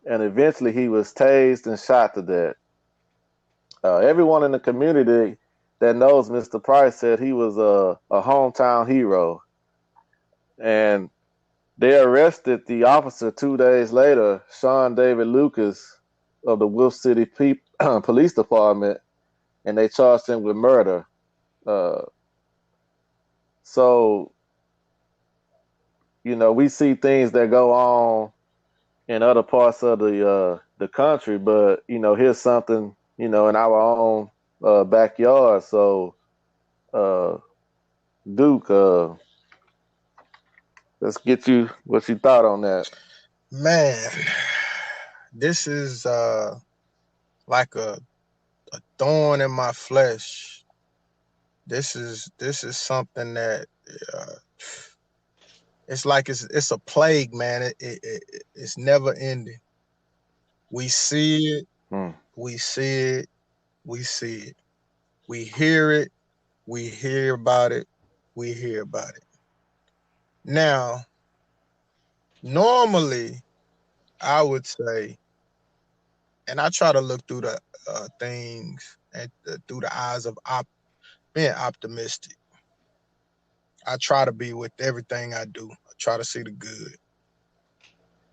[SPEAKER 4] and eventually he was tased and shot to death. Everyone in the community that knows Mr. Price said he was a hometown hero. And they arrested the officer 2 days later, Sean David Lucas of the Wolf City Police Department, and they charged him with murder. So, we see things that go on in other parts of the country, but here's something in our own backyard. So, Duke, let's get you what you thought on that.
[SPEAKER 7] Man, this is like a thorn in my flesh. This is something that it's like it's a plague, man. It's never ending. We see it, we see it, we see it. We hear it, we hear about it, we hear about it. Now, normally, I would say, and I try to look through the things and through the eyes of being optimistic. I try to be with everything I do. I try to see the good.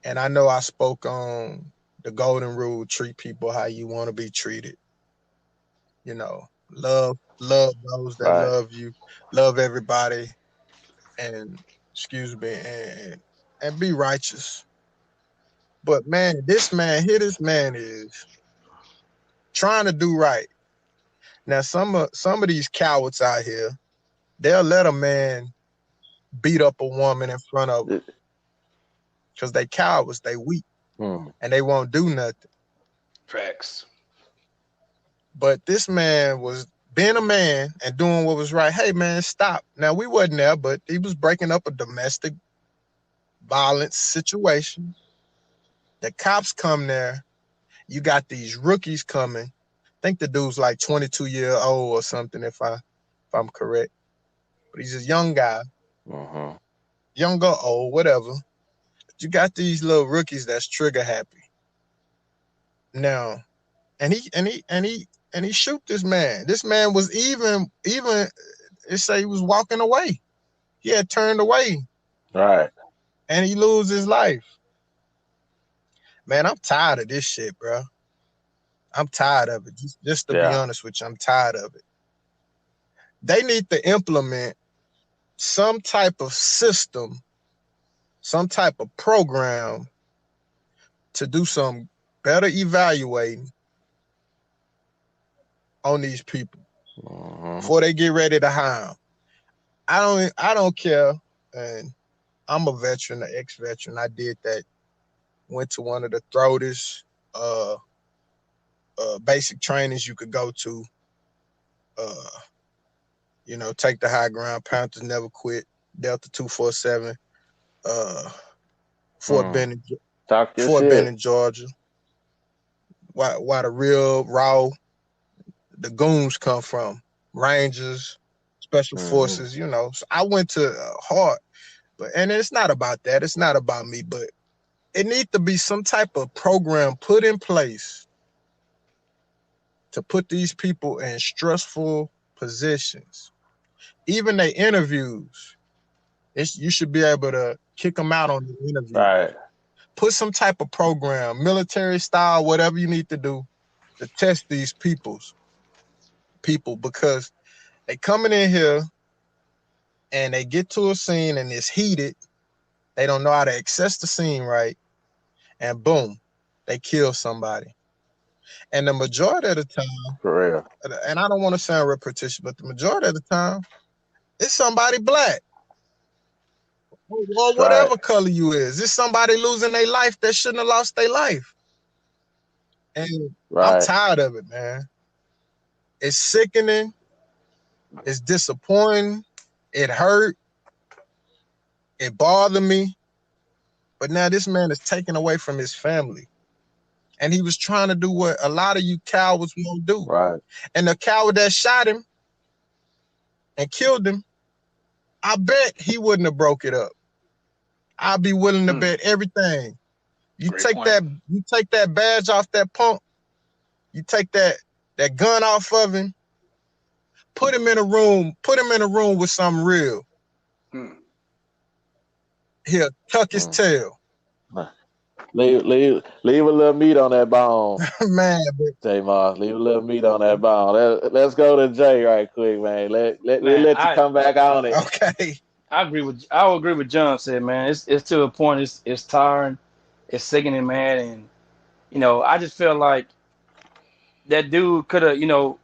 [SPEAKER 7] And I know I spoke on the golden rule: treat people how you want to be treated. Love those that
[SPEAKER 4] Right.
[SPEAKER 7] love you, love everybody, and and be righteous. But man, this man is trying to do right. Now, some of these cowards out here, they'll let a man beat up a woman in front of them because they cowards, they weak, and they won't do nothing.
[SPEAKER 6] Facts.
[SPEAKER 7] But this man was being a man and doing what was right. Hey, man, stop. Now, we wasn't there, but he was breaking up a domestic violence situation. The cops come there. You got these rookies coming. I think the dude's like 22-year-old or something, if I'm correct. But he's a young guy, young or old, whatever. But you got these little rookies that's trigger happy. Now, and he shoot this man. This man was even it say he was walking away. He had turned away.
[SPEAKER 4] Right.
[SPEAKER 7] And he lose his life. Man, I'm tired of this shit, bro. I'm tired of it. Just to be honest with you, I'm tired of it. They need to implement some type of system, some type of program to do some better evaluating on these people before they get ready to hire them. I don't care, and I'm a veteran, an ex-veteran. I did that. Went to one of the throatest basic trainings you could go to. Take the high ground. Panthers never quit. Delta 247. Fort Benning, Georgia. Why the real raw, the goons come from. Rangers, special forces, you know. So I went to Hart, and it's not about that. It's not about me, but it needs to be some type of program put in place to put these people in stressful positions. Even their interviews, you should be able to kick them out on the interview.
[SPEAKER 4] Right.
[SPEAKER 7] Put some type of program, military style, whatever you need to do to test these people, because they coming in here and they get to a scene and it's heated. They don't know how to access the scene right, and boom, they kill somebody. And the majority of the time,
[SPEAKER 4] For real.
[SPEAKER 7] and I don't want to sound repetitious, but the majority of the time, it's somebody black. Or whatever color you is. It's somebody losing their life that shouldn't have lost their life. And I'm tired of it, man. It's sickening. It's disappointing. It hurt. It bothered me. But now this man is taken away from his family. And he was trying to do what a lot of you cowards won't do.
[SPEAKER 4] Right.
[SPEAKER 7] And the coward that shot him and killed him, I bet he wouldn't have broke it up. I'd be willing to bet everything. You
[SPEAKER 6] Great
[SPEAKER 7] take
[SPEAKER 6] point.
[SPEAKER 7] that badge off that punk, you take that gun off of him, put him in a room with something real. He'll tuck his tail.
[SPEAKER 4] Leave a little meat on that bone.
[SPEAKER 7] Man,
[SPEAKER 4] J Moss, leave a little meat on that bone. Let's go to Jay right quick, man. Let you come back on it.
[SPEAKER 7] Okay.
[SPEAKER 5] I would agree with John said, man. It's to a point. It's tiring. It's sickening, man. And you know, I just feel like that dude could have, you know,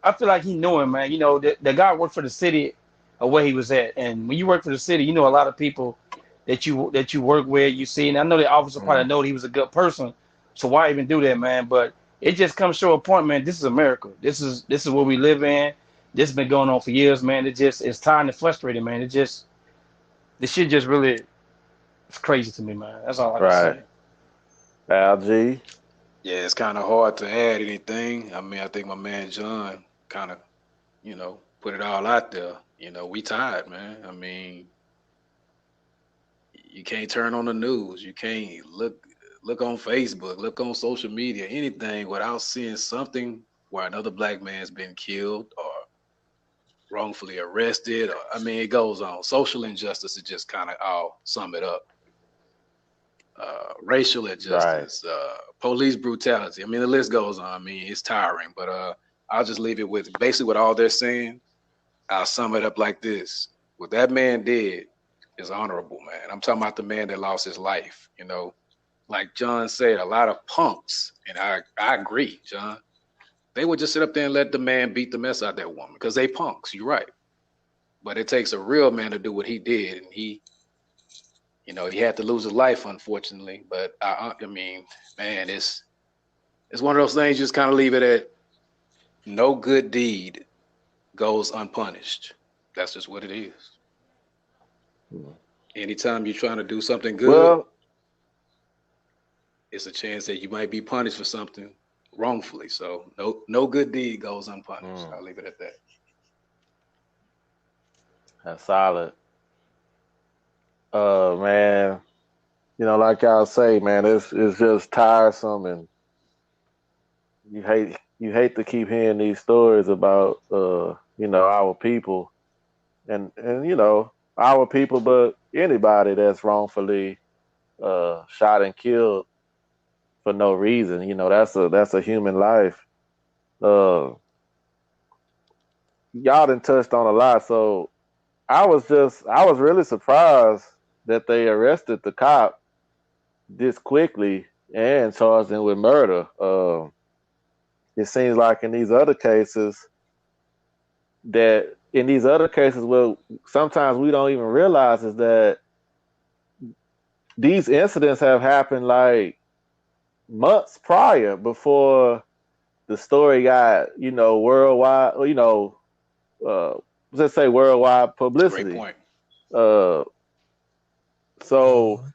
[SPEAKER 5] I feel like he knew him, man. You know, the guy worked for the city of where he was at, and when you work for the city, you know a lot of people that you work with, you see. And I know the officer probably know that he was a good person, so why even do that, man? But it just comes to a point, man. This is America. This is what we live in. This has been going on for years, man. It's tiring and frustrating, man. This shit just really, it's crazy to me, man. That's all I can say.
[SPEAKER 4] Al G.
[SPEAKER 6] Yeah, it's kind of hard to add anything. I mean, I think my man John kind of, you know, put it all out there. You know, we tired, man. I mean, you can't turn on the news. You can't look on Facebook, look on social media, anything without seeing something where another black man's been killed or wrongfully arrested. Or, I mean, it goes on. Social injustice is just kind of all sum it up. Racial injustice, police brutality. I mean, the list goes on. I mean, it's tiring, but I'll just leave it with basically what all they're saying. I'll sum it up like this. What that man did is honorable, man. I'm talking about the man that lost his life, you know. Like John said, a lot of punks, and I agree, John, they would just sit up there and let the man beat the mess out of that woman because they punks. You're right. But it takes a real man to do what he did, and he had to lose his life, unfortunately. But I mean, man, it's one of those things. You just kind of leave it at no good deed goes unpunished. That's just what it is. Anytime you're trying to do something good, it's a chance that you might be punished for something wrongfully. So no good deed goes unpunished. I'll leave it at that.
[SPEAKER 4] That's solid. Man, you know, like y'all say, man, it's just tiresome, and you hate to keep hearing these stories about you know, our people and you know, our people, but anybody that's wrongfully shot and killed for no reason. You know, that's a human life. Y'all done touched on a lot, so I was really surprised that they arrested the cop this quickly and charged him with murder. It seems like in these other cases, well, sometimes we don't even realize is that these incidents have happened like months prior before the story got, you know, worldwide, you know, let's say worldwide publicity.
[SPEAKER 6] Great point.
[SPEAKER 4] So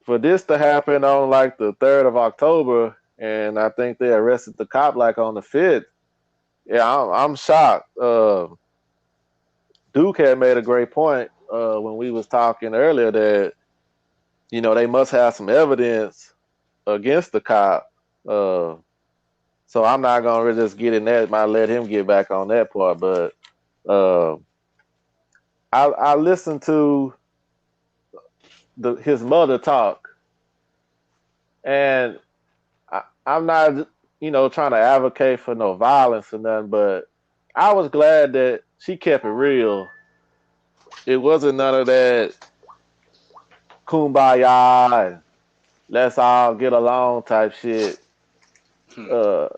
[SPEAKER 4] for this to happen on like the 3rd of October, and I think they arrested the cop like on the 5th, yeah, I'm shocked. Duke had made a great point when we was talking earlier that they must have some evidence against the cop. So I'm not gonna really just get in that. Might let him get back on that part, but uh, I listened to his mother talk, and I'm not trying to advocate for no violence or nothing, but I was glad that she kept it real. It wasn't none of that kumbaya and let's all get along type shit. Uh,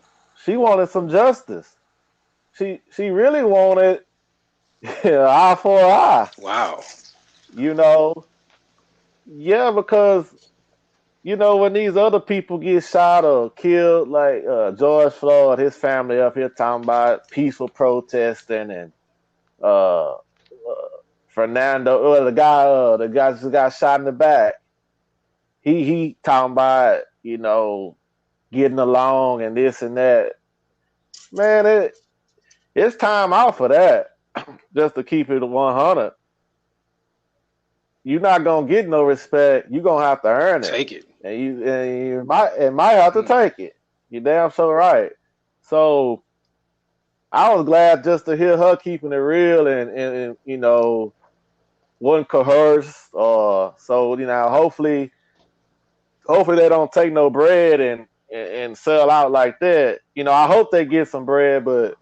[SPEAKER 4] she wanted some justice. She really wanted eye for an eye.
[SPEAKER 6] Wow.
[SPEAKER 4] Yeah, because when these other people get shot or killed, like George Floyd, his family up here talking about peaceful protesting, and uh, Fernando, the guy just got shot in the back. He talking about getting along and this and that. Man, it's time out for that. Just to keep it 100. You're not gonna get no respect. You're gonna have to earn it.
[SPEAKER 6] Take it.
[SPEAKER 4] And you might have to take it. You're damn so right. So I was glad just to hear her keeping it real and wasn't coerced or so hopefully they don't take no bread and sell out like that. I hope they get some bread, but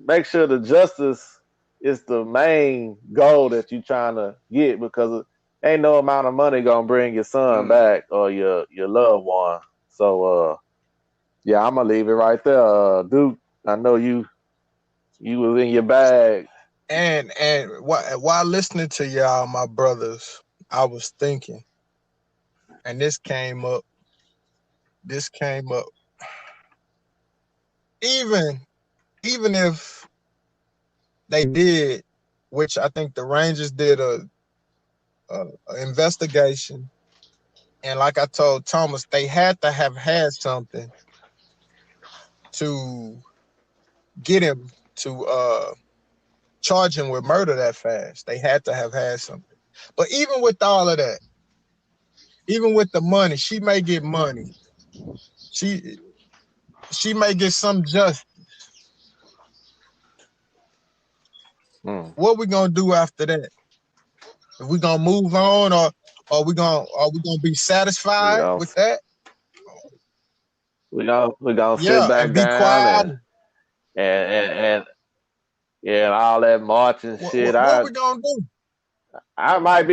[SPEAKER 4] make sure the justice is the main goal that you're trying to get, because ain't no amount of money gonna bring your son back or your loved one. So yeah, I'm gonna leave it right there. Duke, I know you was in your bag.
[SPEAKER 7] And while listening to y'all, my brothers, I was thinking, and this came up. Even if they did, which I think the Rangers did a investigation, and like I told Thomas, they had to have had something to get him to charge him with murder that fast. They had to have had something. But even with all of that, even with the money, she may get money. She may get some justice. What we gonna do after that? Are we gonna move on, or are we gonna be satisfied with that?
[SPEAKER 4] We gonna sit back
[SPEAKER 7] and be
[SPEAKER 4] down
[SPEAKER 7] quiet.
[SPEAKER 4] and all that marching shit.
[SPEAKER 7] What we gonna do?
[SPEAKER 4] I might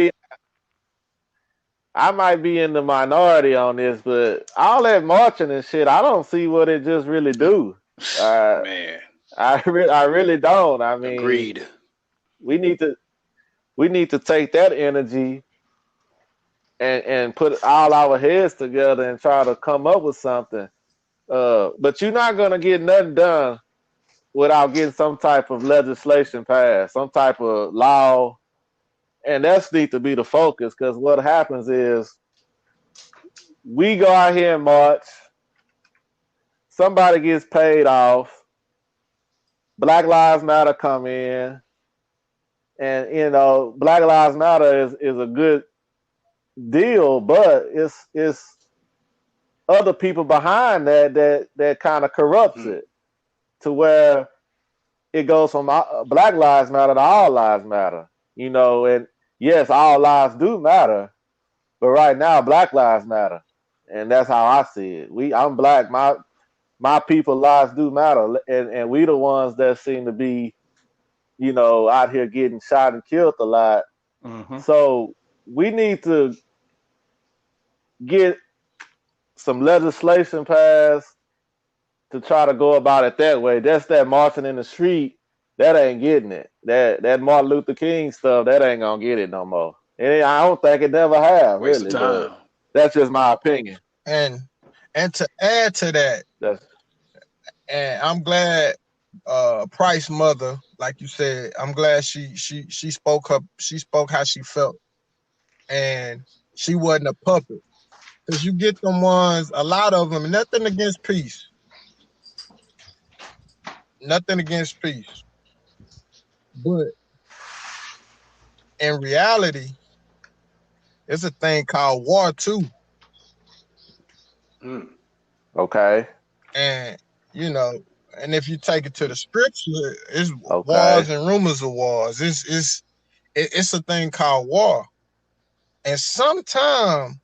[SPEAKER 4] be in the minority on this, but all that marching and shit, I don't see what it just really do.
[SPEAKER 6] Man,
[SPEAKER 4] I really don't. I mean,
[SPEAKER 6] agreed.
[SPEAKER 4] We need to take that energy and put all our heads together and try to come up with something. But you're not gonna get nothing done without getting some type of legislation passed, some type of law. And that's need to be the focus, because what happens is we go out here and march, somebody gets paid off, Black Lives Matter come in, and Black Lives Matter is a good deal, but it's other people behind that kind of corrupts it to where it goes from Black Lives Matter to All Lives Matter. And yes, all lives do matter, but right now Black Lives Matter, and that's how I see it. I'm Black, my people lives do matter, and we the ones that seem to be, out here getting shot and killed a lot.
[SPEAKER 5] Mm-hmm.
[SPEAKER 4] So we need to get some legislation passed to try to go about it that way. Just that marching in the street, that ain't getting it. That Martin Luther King stuff, that ain't gonna get it no more. And I don't think it never have,
[SPEAKER 6] Waste
[SPEAKER 4] really.
[SPEAKER 6] of time.
[SPEAKER 4] But that's just my opinion.
[SPEAKER 7] And to add to that, and I'm glad Price mother, like you said, I'm glad she spoke how she felt, and she wasn't a puppet. Because you get them ones, a lot of them, nothing against peace. Nothing against peace. But in reality, it's a thing called war too.
[SPEAKER 4] Okay.
[SPEAKER 7] And you know, and if you take it to the scripture, it's wars
[SPEAKER 4] Okay.
[SPEAKER 7] and rumors of wars. It's a thing called war. And sometimes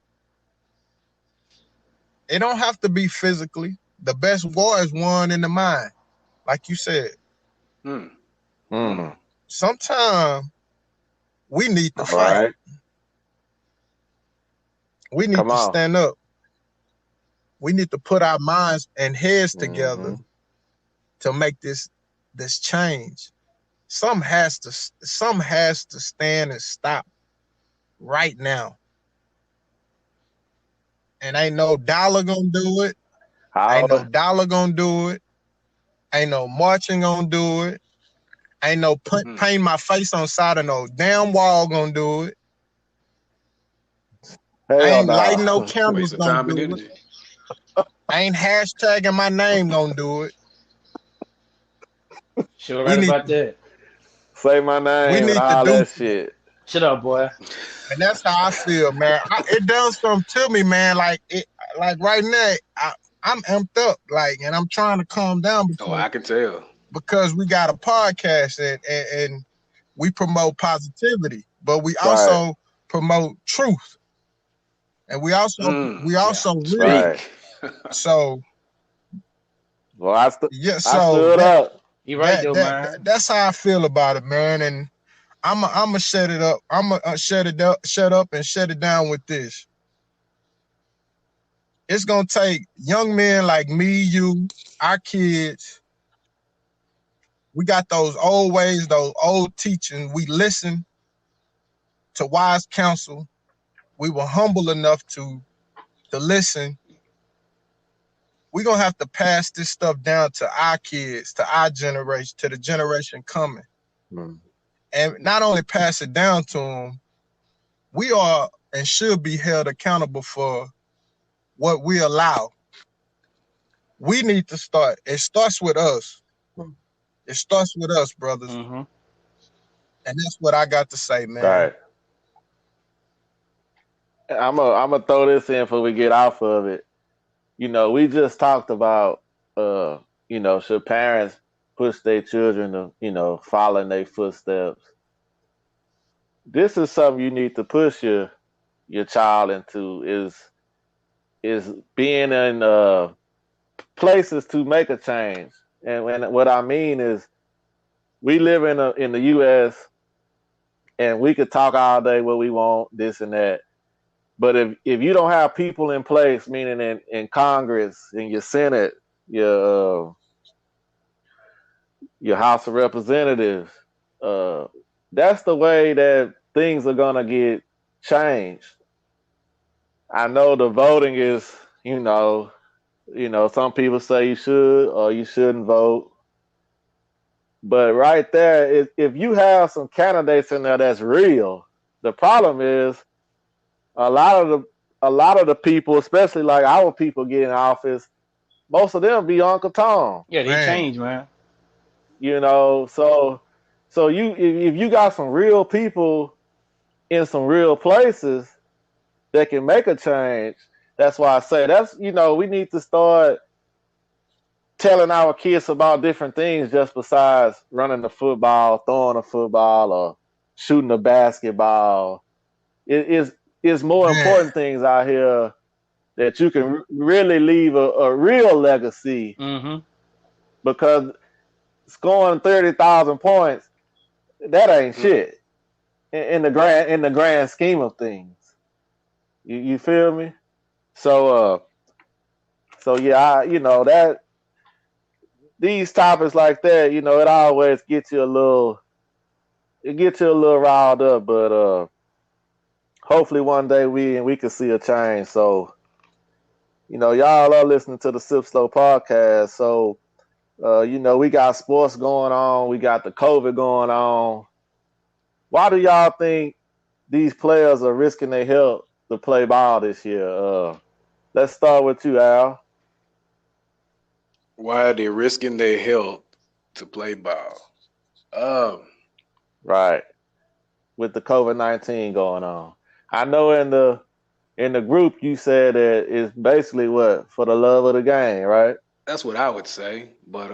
[SPEAKER 7] it don't have to be physically. The best war is won in the mind, like you said. Sometimes we need to
[SPEAKER 4] All
[SPEAKER 7] fight.
[SPEAKER 4] right.
[SPEAKER 7] We need
[SPEAKER 4] Come
[SPEAKER 7] to
[SPEAKER 4] on.
[SPEAKER 7] stand up. We need to put our minds and heads together
[SPEAKER 4] Mm-hmm.
[SPEAKER 7] to make this change. Some has to stand and stop right now. And ain't no dollar gonna do it. Ain't no dollar gonna do it. Ain't no marching gonna do it. Ain't no painting my face on side of no damn wall gonna do it.
[SPEAKER 4] Hell
[SPEAKER 7] Ain't lighting no
[SPEAKER 4] no.
[SPEAKER 7] candles
[SPEAKER 6] Waste of
[SPEAKER 7] gonna
[SPEAKER 6] time and
[SPEAKER 7] do
[SPEAKER 6] energy.
[SPEAKER 7] it. Ain't hashtagging my name gonna do it.
[SPEAKER 5] Sure,
[SPEAKER 7] We
[SPEAKER 5] right
[SPEAKER 7] need
[SPEAKER 5] about that.
[SPEAKER 4] Say my name and
[SPEAKER 7] to
[SPEAKER 4] all
[SPEAKER 7] do
[SPEAKER 4] that
[SPEAKER 7] something.
[SPEAKER 4] shit.
[SPEAKER 5] Shut up, boy.
[SPEAKER 7] And that's how I feel, man. It does something to me, man. Like right now, I'm amped up, and I'm trying to calm down
[SPEAKER 6] I can tell.
[SPEAKER 7] because we got a podcast and we promote positivity, but we
[SPEAKER 4] Right.
[SPEAKER 7] also promote truth, and we also real.
[SPEAKER 4] Right.
[SPEAKER 7] So
[SPEAKER 4] Well,
[SPEAKER 7] yeah,
[SPEAKER 4] I
[SPEAKER 7] so
[SPEAKER 4] stood up.
[SPEAKER 5] You right though, man.
[SPEAKER 7] that's how I feel about it, man. And I'm shut it up. I'm gonna shut up and shut it down with this. It's gonna take young men like me, you, our kids. We got those old ways, those old teachings. We listen to wise counsel. We were humble enough to listen. We're gonna have to pass this stuff down to our kids, to our generation, to the generation coming. And not only pass it down to them, we are and should be held accountable for what we allow. We need to start. It starts with us. It starts with us, brothers.
[SPEAKER 5] Mm-hmm.
[SPEAKER 7] And that's what I got to say, man.
[SPEAKER 4] Right. I'm gonna throw this in before we get off of it. We just talked about should parents push their children to, follow in their footsteps. This is something you need to push your child into is being in places to make a change. And what I mean is we live in the US and we could talk all day what we want, this and that. But if you don't have people in place, meaning in Congress, in your Senate, your House of Representatives, that's the way that things are gonna get changed. I know the voting is, some people say you should or you shouldn't vote. But right there, if you have some candidates in there that's real, the problem is a lot of the people, especially like our people get in office, most of them be Uncle Tom.
[SPEAKER 5] Yeah, they change, man.
[SPEAKER 4] So if you got some real people in some real places that can make a change, that's why I say we need to start telling our kids about different things just besides running the football, throwing a football, or shooting a basketball. It is more important things out here that you can really leave a real legacy.
[SPEAKER 5] Mm-hmm.
[SPEAKER 4] Because scoring 30,000 points, that ain't shit in the grand scheme of things. You feel me? So yeah, that these topics like that, it always gets you a little riled up, but hopefully one day we can see a change. So, y'all are listening to the Sip Slow podcast. So, we got sports going on, we got the COVID going on. Why do y'all think these players are risking their health to play ball this year? Let's start with you, Al.
[SPEAKER 6] Why are they risking their health to play ball?
[SPEAKER 4] Right. with the COVID-19 going on? I know in the group you said that it's basically what, for the love of the game, right?
[SPEAKER 6] That's what I would say, but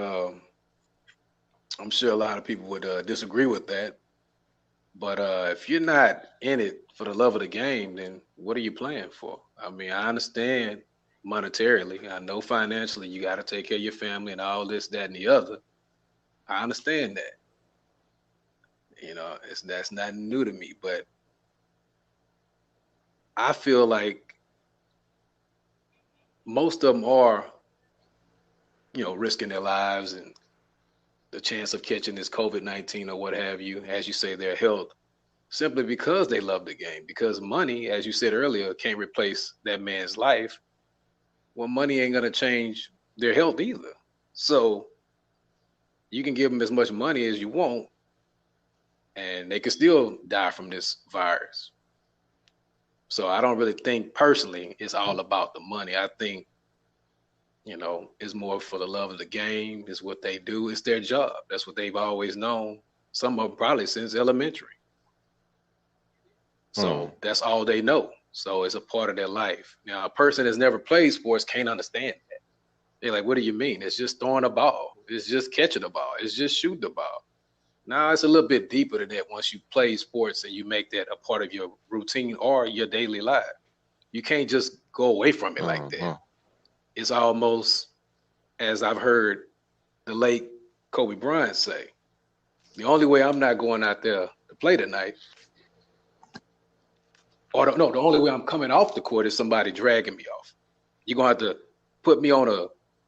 [SPEAKER 6] I'm sure a lot of people would disagree with that. But if you're not in it for the love of the game, then what are you playing for? I mean, I understand monetarily. I know financially you got to take care of your family and all this, that, and the other. I understand that. You know, that's not new to me. But I feel like most of them are, risking their lives and the chance of catching this COVID-19 or what have you, as you say, their health, simply because they love the game. Because money, as you said earlier, can't replace that man's life. Well, money ain't gonna change their health either. So you can give them as much money as you want, and they can still die from this virus. So I don't really think personally it's all about the money. I think, it's more for the love of the game. It's what they do. It's their job. That's what they've always known. Some of them probably since elementary. So that's all they know. So it's a part of their life. Now, a person that's never played sports can't understand that. They're like, what do you mean? It's just throwing a ball. It's just catching a ball. It's just shooting the ball. Now, it's a little bit deeper than that once you play sports and you make that a part of your routine or your daily life. You can't just go away from it like that. It's almost, as I've heard the late Kobe Bryant say, the only way I'm not going out there to play tonight, the only way I'm coming off the court is somebody dragging me off. You're going to have to put me on a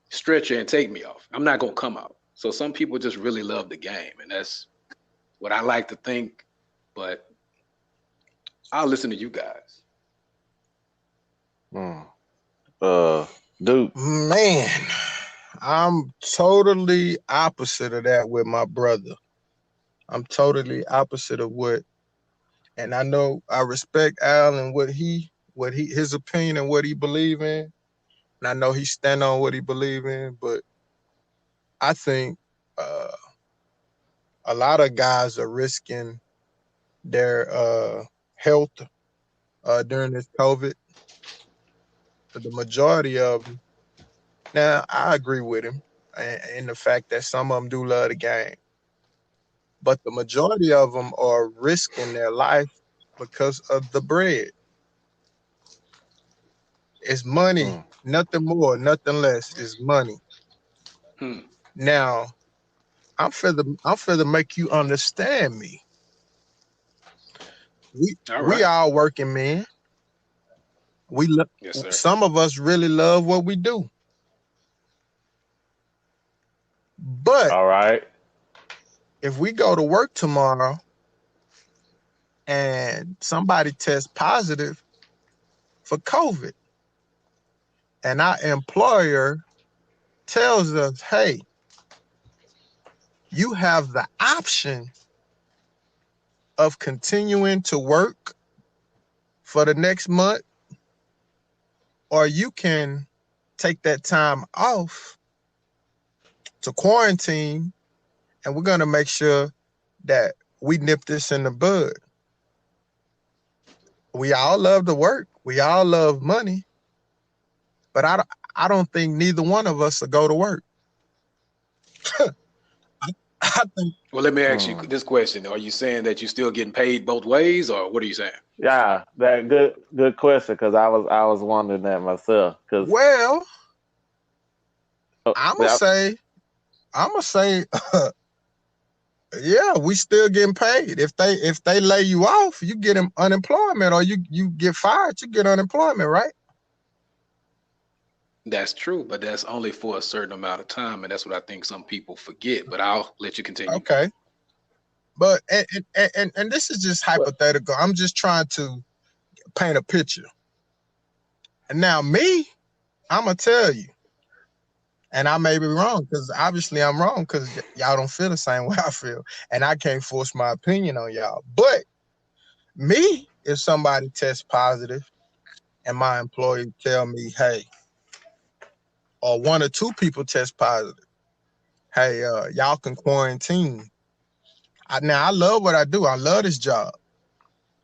[SPEAKER 6] stretcher and take me off. I'm not going to come out. So some people just really love the game, and that's what I like to think, but I'll listen to you guys.
[SPEAKER 4] Dude.
[SPEAKER 7] Man, I'm totally opposite of that with my brother. I'm totally opposite of and I know I respect Al and his opinion and what he believe in. And I know he stand on what he believe in, but I think a lot of guys are risking their health during this COVID. But the majority of them, now I agree with him in the fact that some of them do love the game. But the majority of them are risking their life because of the bread. It's money, nothing more, nothing less. It's money. Now, I'm finna make you understand me. We all working men.
[SPEAKER 6] Yes, sir.
[SPEAKER 7] Some of us really love what we do. But
[SPEAKER 4] all right,
[SPEAKER 7] if we go to work tomorrow and somebody tests positive for COVID and our employer tells us, hey, you have the option of continuing to work for the next month, or you can take that time off to quarantine, and we're going to make sure that we nip this in the bud. We all love to work. We all love money. But I don't think neither one of us will go to work. I think.
[SPEAKER 6] Well, let me ask you this question. Are you saying that you're still getting paid both ways, or what are you saying?
[SPEAKER 4] Yeah, that good question, because I was wondering that myself.
[SPEAKER 7] Well, I'm gonna say, yeah, we still getting paid. If they lay you off, you get unemployment, or you get fired, you get unemployment, right?
[SPEAKER 6] That's true, but that's only for a certain amount of time, and that's what I think some people forget. But I'll let you continue.
[SPEAKER 7] Okay. But and this is just hypothetical. I'm just trying to paint a picture. And now me, I'm gonna tell you, and I may be wrong, because obviously I'm wrong, because y'all don't feel the same way I feel, and I can't force my opinion on y'all. But me, if somebody tests positive and my employer tell me, hey, or one or two people test positive, hey, y'all can quarantine. Now, I love what I do. I love this job.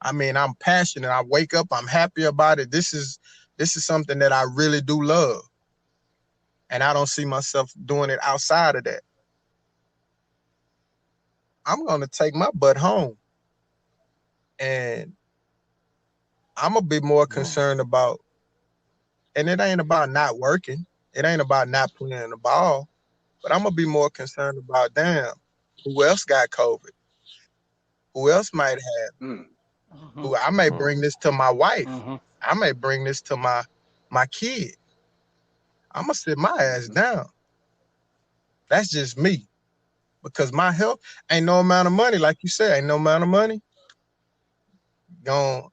[SPEAKER 7] I mean, I'm passionate. I wake up, I'm happy about it. This is something that I really do love. And I don't see myself doing it outside of that. I'm going to take my butt home. And I'm a bit more concerned about, and it ain't about not working. It ain't about not playing the ball. But I'm going to be more concerned about, damn, who else got COVID? Who else might have? Who I may bring this to my wife. I may bring this to my kid. I'm going to sit my ass down. That's just me. Because my health ain't no amount of money, like you said, ain't no amount of money gonna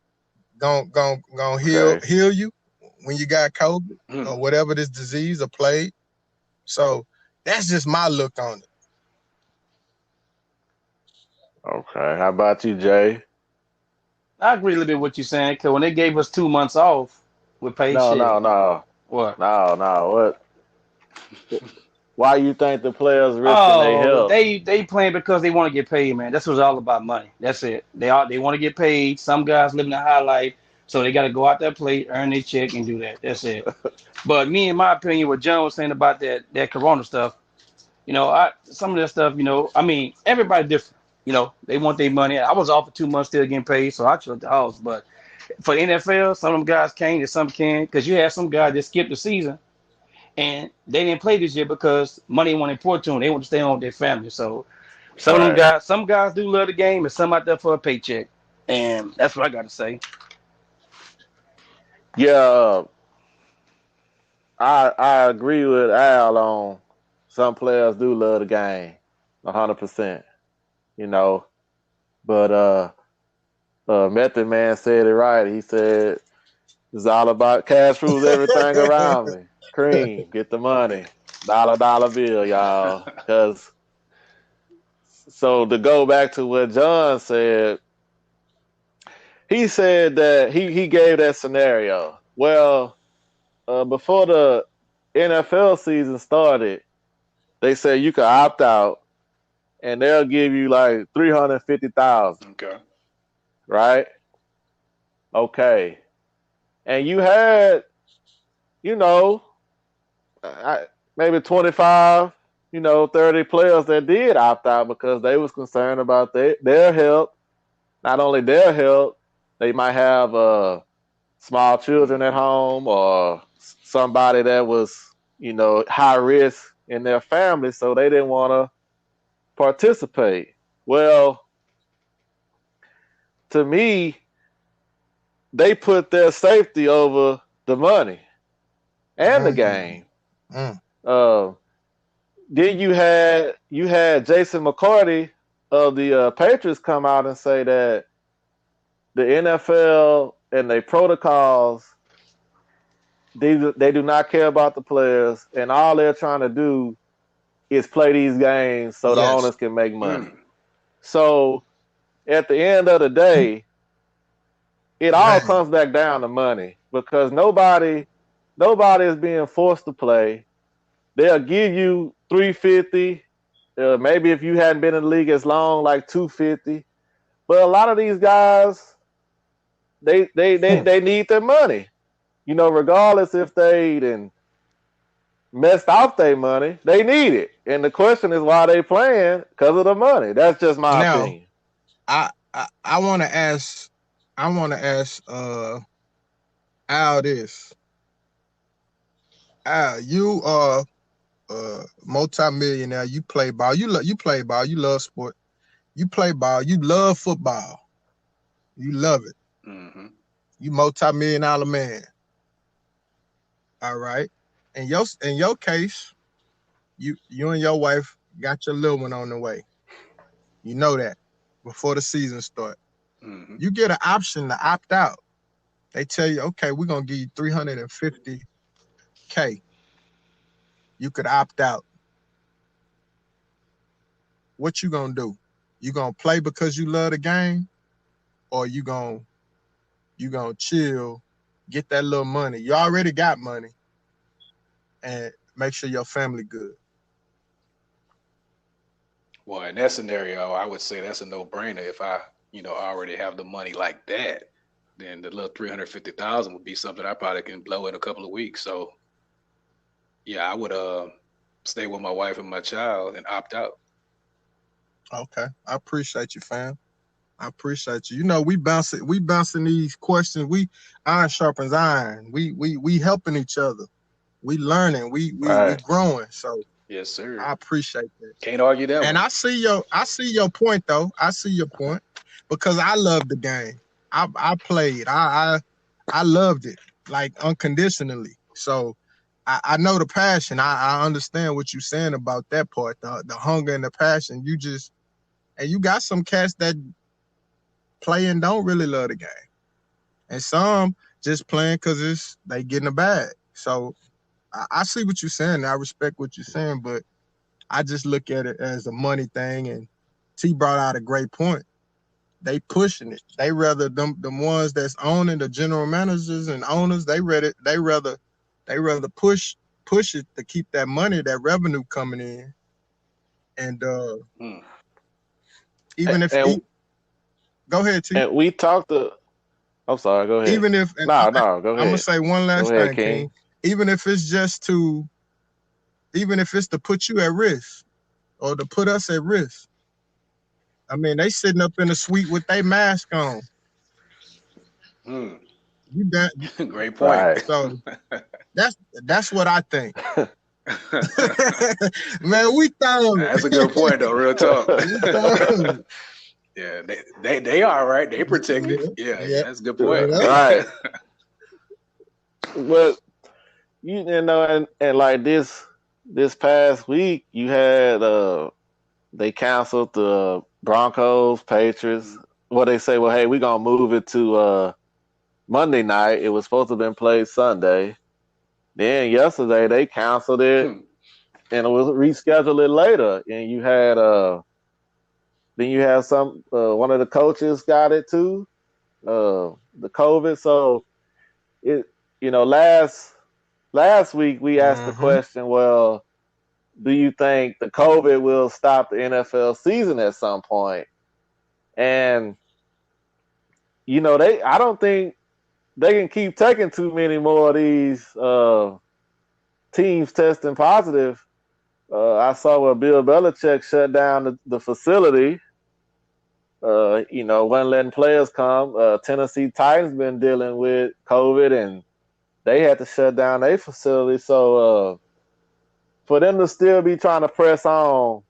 [SPEAKER 4] Okay.
[SPEAKER 7] heal you when you got COVID or whatever this disease or plague. So that's just my look on it.
[SPEAKER 4] Okay. How about you, Jay?
[SPEAKER 5] I agree a little bit with what you're saying, because when they gave us 2 months off with paid
[SPEAKER 4] No,
[SPEAKER 5] shit,
[SPEAKER 4] no, no,
[SPEAKER 5] what?
[SPEAKER 4] no. What? Why you think the players risking their
[SPEAKER 5] Oh,
[SPEAKER 4] health?
[SPEAKER 5] they playing because they want to get paid, man. That's what's all about money. That's it. They want to get paid. Some guys living a high life, so they got to go out there, play, earn their check, and do that. That's it. But me, in my opinion, what John was saying about that Corona stuff, some of that stuff, I mean, everybody different. They want their money. I was off for 2 months still getting paid, so I took the house. But for the NFL, some of them guys can and some can, because you have some guys that skip the season and they didn't play this year because money wasn't important to them. They want to stay on with their family. So
[SPEAKER 4] Right.
[SPEAKER 5] some guys do love the game, and some out there for a paycheck. And that's what I got to say.
[SPEAKER 4] Yeah, I agree with Al on some players do love the game, 100%. You know, but Method Man said it right. He said it's all about cash rules everything around me. Cream, get the money, dollar bill, y'all. Because so to go back to what John said, he said that he gave that scenario. Well, before the NFL season started, they said you could opt out, and they'll give you like 350,000.
[SPEAKER 6] Okay.
[SPEAKER 4] Right? Okay. And you had, you know, maybe 25, 30 players that did opt out because they was concerned about their health. Not only their health, they might have small children at home or somebody that was, high risk in their family, so they didn't want to participate. Well, to me, they put their safety over the money and the game. Uh, then you had Jason McCarty of the Patriots come out and say that the NFL and their protocols, they do not care about the players, and all they're trying to do is play these games so the
[SPEAKER 7] Yes.
[SPEAKER 4] owners can make money. So at the end of the day, it all
[SPEAKER 7] Man.
[SPEAKER 4] comes back down to money because nobody is being forced to play. They'll give you 350. Maybe if you hadn't been in the league as long, like 250. But a lot of these guys, they need their money. Regardless if they then messed off their money, they need it. And the question is why they playing because of the money. That's just my
[SPEAKER 7] Now,
[SPEAKER 4] opinion.
[SPEAKER 7] I want to ask Al this. Al, you are multi-millionaire. You play ball. You play ball. You love sport. You play ball. You love football. You love it. You multi-million-dollar man. All right. In your case, you and your wife got your little one on the way. You know that before the season start. You get an option to opt out. They tell you, okay, we're gonna give you $350K. You could opt out. What you gonna do? You gonna play because you love the game, or you gonna chill, get that little money. You already got money, and make sure your family good.
[SPEAKER 6] Well, in that scenario, I would say that's a no-brainer. If I, already have the money like that, then the little 350,000 would be something I probably can blow in a couple of weeks. So yeah, I would stay with my wife and my child and opt out.
[SPEAKER 7] Okay, I appreciate you, fam. I appreciate you. We bouncing these questions. We iron sharpens iron. We helping each other. We learning. We
[SPEAKER 4] Right.
[SPEAKER 7] growing. So
[SPEAKER 6] Yes, sir.
[SPEAKER 7] I appreciate that.
[SPEAKER 6] Can't argue that
[SPEAKER 7] And
[SPEAKER 6] one.
[SPEAKER 7] I see your point though. I see your point because I love the game. I played. I loved it like unconditionally. So I know the passion. I understand what you're saying about that part. The hunger and the passion. You got some cats that play and don't really love the game, and some just playing because they getting a bag. So I see what you're saying. I respect what you're saying, but I just look at it as a money thing. And T brought out a great point. They pushing it. They rather them ones that's owning, the general managers and owners. They rather push it to keep that money, that revenue coming in. And even if go ahead, T.
[SPEAKER 4] And we talked to. I'm sorry. Go ahead.
[SPEAKER 7] Even if
[SPEAKER 4] No, go ahead.
[SPEAKER 7] I'm gonna say one last
[SPEAKER 4] Go ahead,
[SPEAKER 7] thing,
[SPEAKER 4] King.
[SPEAKER 7] King. Even if it's to put you at risk or to put us at risk. I mean, they sitting up in the suite with their mask on. You got
[SPEAKER 6] Great point.
[SPEAKER 4] Right.
[SPEAKER 7] So that's what I think. Man, we thought
[SPEAKER 6] That's a good point, though. Real talk. Yeah, they are right. They protected. Yeah, that's a good point.
[SPEAKER 4] Right. But and like this past week, you had they canceled the Broncos, Patriots. Well, they say, well, hey, we're gonna move it to Monday night. It was supposed to have been played Sunday. Then yesterday they canceled it, and it was rescheduled it later. And you had then you have some one of the coaches got it too, the COVID. So it last week we asked the question, well, do you think the COVID will stop the NFL season at some point? And I don't think they can keep taking too many more of these teams testing positive. I saw where Bill Belichick shut down the facility. Wasn't letting players come. Tennessee Titans been dealing with COVID, and they had to shut down their facility. So for them to still be trying to press on,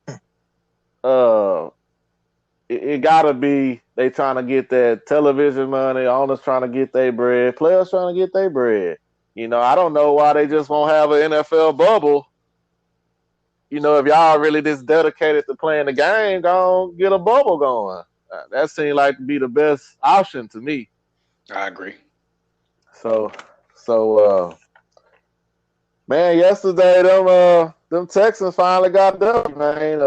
[SPEAKER 4] it gotta be they trying to get that television money, owners trying to get their bread, players trying to get their bread. I don't know why they just won't have an NFL bubble. If y'all really this dedicated to playing the game, go get a bubble going. That seemed like to be the best option to me.
[SPEAKER 6] I agree.
[SPEAKER 4] So man, yesterday them Texans finally got done, man.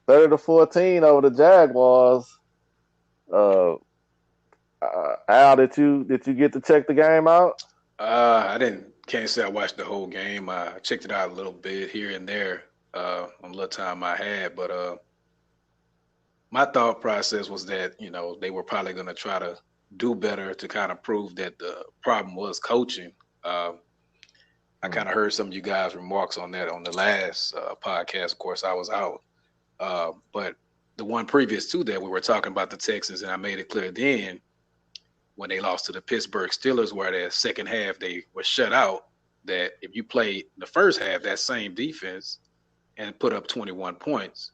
[SPEAKER 4] 30-14 over the Jaguars. Al, did you get to check the game out?
[SPEAKER 6] Can't say I watched the whole game. I checked it out a little bit here and there on a little time I had, but my thought process was that they were probably going to try to do better to kind of prove that the problem was coaching. I kind of heard some of you guys' remarks on that on the last podcast. Of course, I was out. But the one previous to that, we were talking about the Texans, and I made it clear then when they lost to the Pittsburgh Steelers, where their second half they were shut out, that if you played the first half, that same defense, and put up 21 points,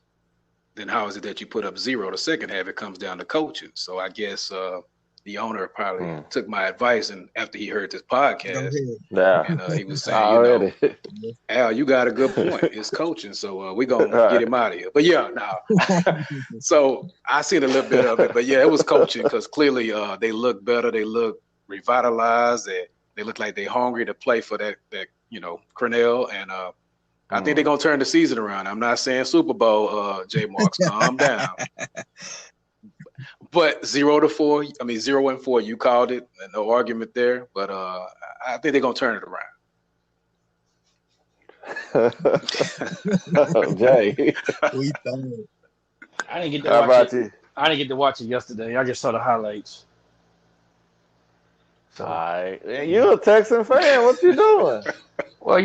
[SPEAKER 6] then how is it that you put up 0 the second half? It comes down to coaching. So I guess the owner probably took my advice, and after he heard this podcast, and he was saying, Al, you got a good point. It's coaching, so we're going to get him out of here. But yeah, so I seen a little bit of it. But yeah, it was coaching because clearly they look better. They look revitalized. They look like they're hungry to play for that Cornell. And I think they're going to turn the season around. I'm not saying Super Bowl, J Marks, calm down. But 0-4, you called it. No argument there. But I think they're going to turn it around.
[SPEAKER 4] Jay.
[SPEAKER 5] I didn't get to
[SPEAKER 4] How
[SPEAKER 5] watch
[SPEAKER 4] about
[SPEAKER 5] it.
[SPEAKER 4] you?
[SPEAKER 5] I didn't get to watch it yesterday. I just saw the highlights.
[SPEAKER 4] All
[SPEAKER 5] So,
[SPEAKER 4] right. And you a Texan fan. What you doing?
[SPEAKER 5] well,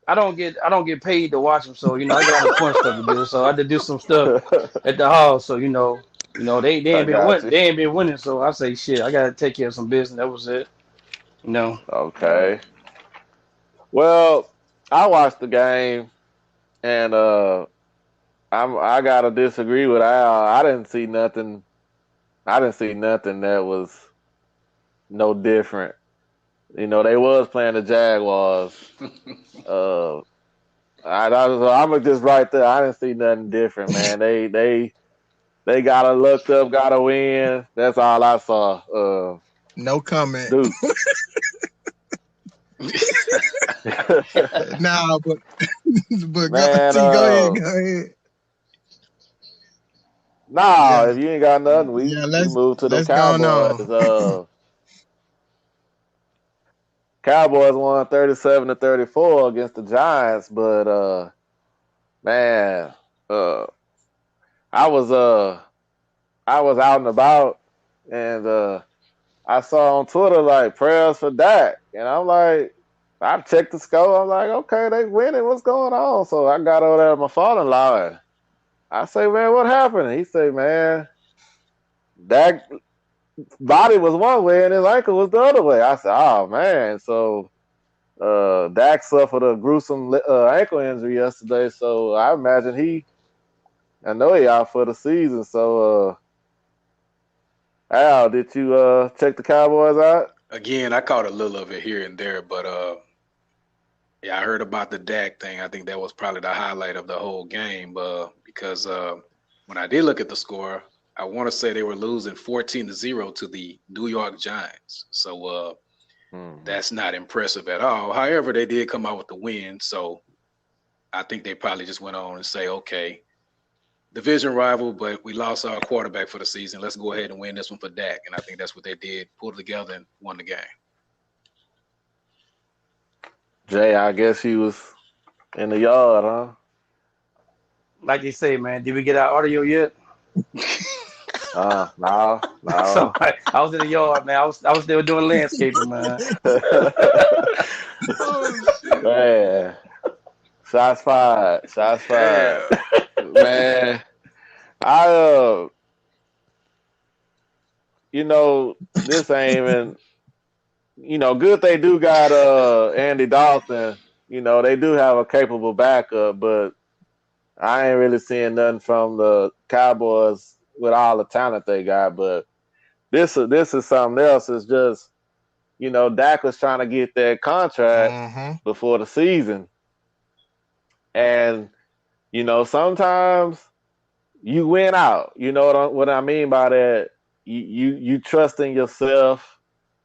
[SPEAKER 5] I don't get paid to watch them, so I got important stuff to do. So I had to do some stuff at the house. So they
[SPEAKER 4] I
[SPEAKER 5] ain't been
[SPEAKER 4] got
[SPEAKER 5] win,
[SPEAKER 4] you.
[SPEAKER 5] they ain't been winning. So I say shit. I gotta take care of some business. That was it. You know.
[SPEAKER 4] Okay. Well, I watched the game, and I gotta disagree with Al. I didn't see nothing. I didn't see nothing that was no different. They was playing the Jaguars. Uh, I'm just right there. I didn't see nothing different, man. They gotta look up, gotta win. That's all I saw.
[SPEAKER 7] No comment.
[SPEAKER 4] Duke.
[SPEAKER 7] Nah, but
[SPEAKER 4] Man,
[SPEAKER 7] go ahead.
[SPEAKER 4] nah,
[SPEAKER 7] Yeah,
[SPEAKER 4] if you ain't got nothing, we
[SPEAKER 7] let's
[SPEAKER 4] move to the
[SPEAKER 7] go
[SPEAKER 4] Cowboys.
[SPEAKER 7] on.
[SPEAKER 4] Cowboys won 37-34 against the Giants, but man, I was I was out and about, and I saw on Twitter like prayers for Dak, and I'm like, I checked the score. I'm like, okay, they winning. What's going on? So I got over there with my father-in-law. And I say, man, what happened? He say, man, Dak body was one way and his ankle was the other way. I said, oh man. So Dak suffered a gruesome ankle injury yesterday. So I imagine I know he out for the season. So Al, did you check the Cowboys out?
[SPEAKER 6] Again, I caught a little of it here and there, but yeah, I heard about the Dak thing. I think that was probably the highlight of the whole game because when I did look at the score, I want to say they were losing 14-0 to the New York Giants. So that's not impressive at all. However, they did come out with the win. So I think they probably just went on and say, okay, division rival, but we lost our quarterback for the season. Let's go ahead and win this one for Dak. And I think that's what they did, pulled together and won the game.
[SPEAKER 4] Jay, I guess he was in the yard, huh?
[SPEAKER 5] Like they say, man, did we get our audio yet?
[SPEAKER 4] No.
[SPEAKER 5] So I was in the yard, man. I was there doing landscaping, man.
[SPEAKER 6] Oh, shit.
[SPEAKER 4] Man, shots fired.
[SPEAKER 6] Yeah.
[SPEAKER 4] Man, I this ain't even, good they do got Andy Dalton. They do have a capable backup, but I ain't really seeing nothing from the Cowboys with all the talent they got. But this is something else. It's just, Dak was trying to get that contract before the season. And, sometimes you win out. You know what I mean by that? You trust in yourself.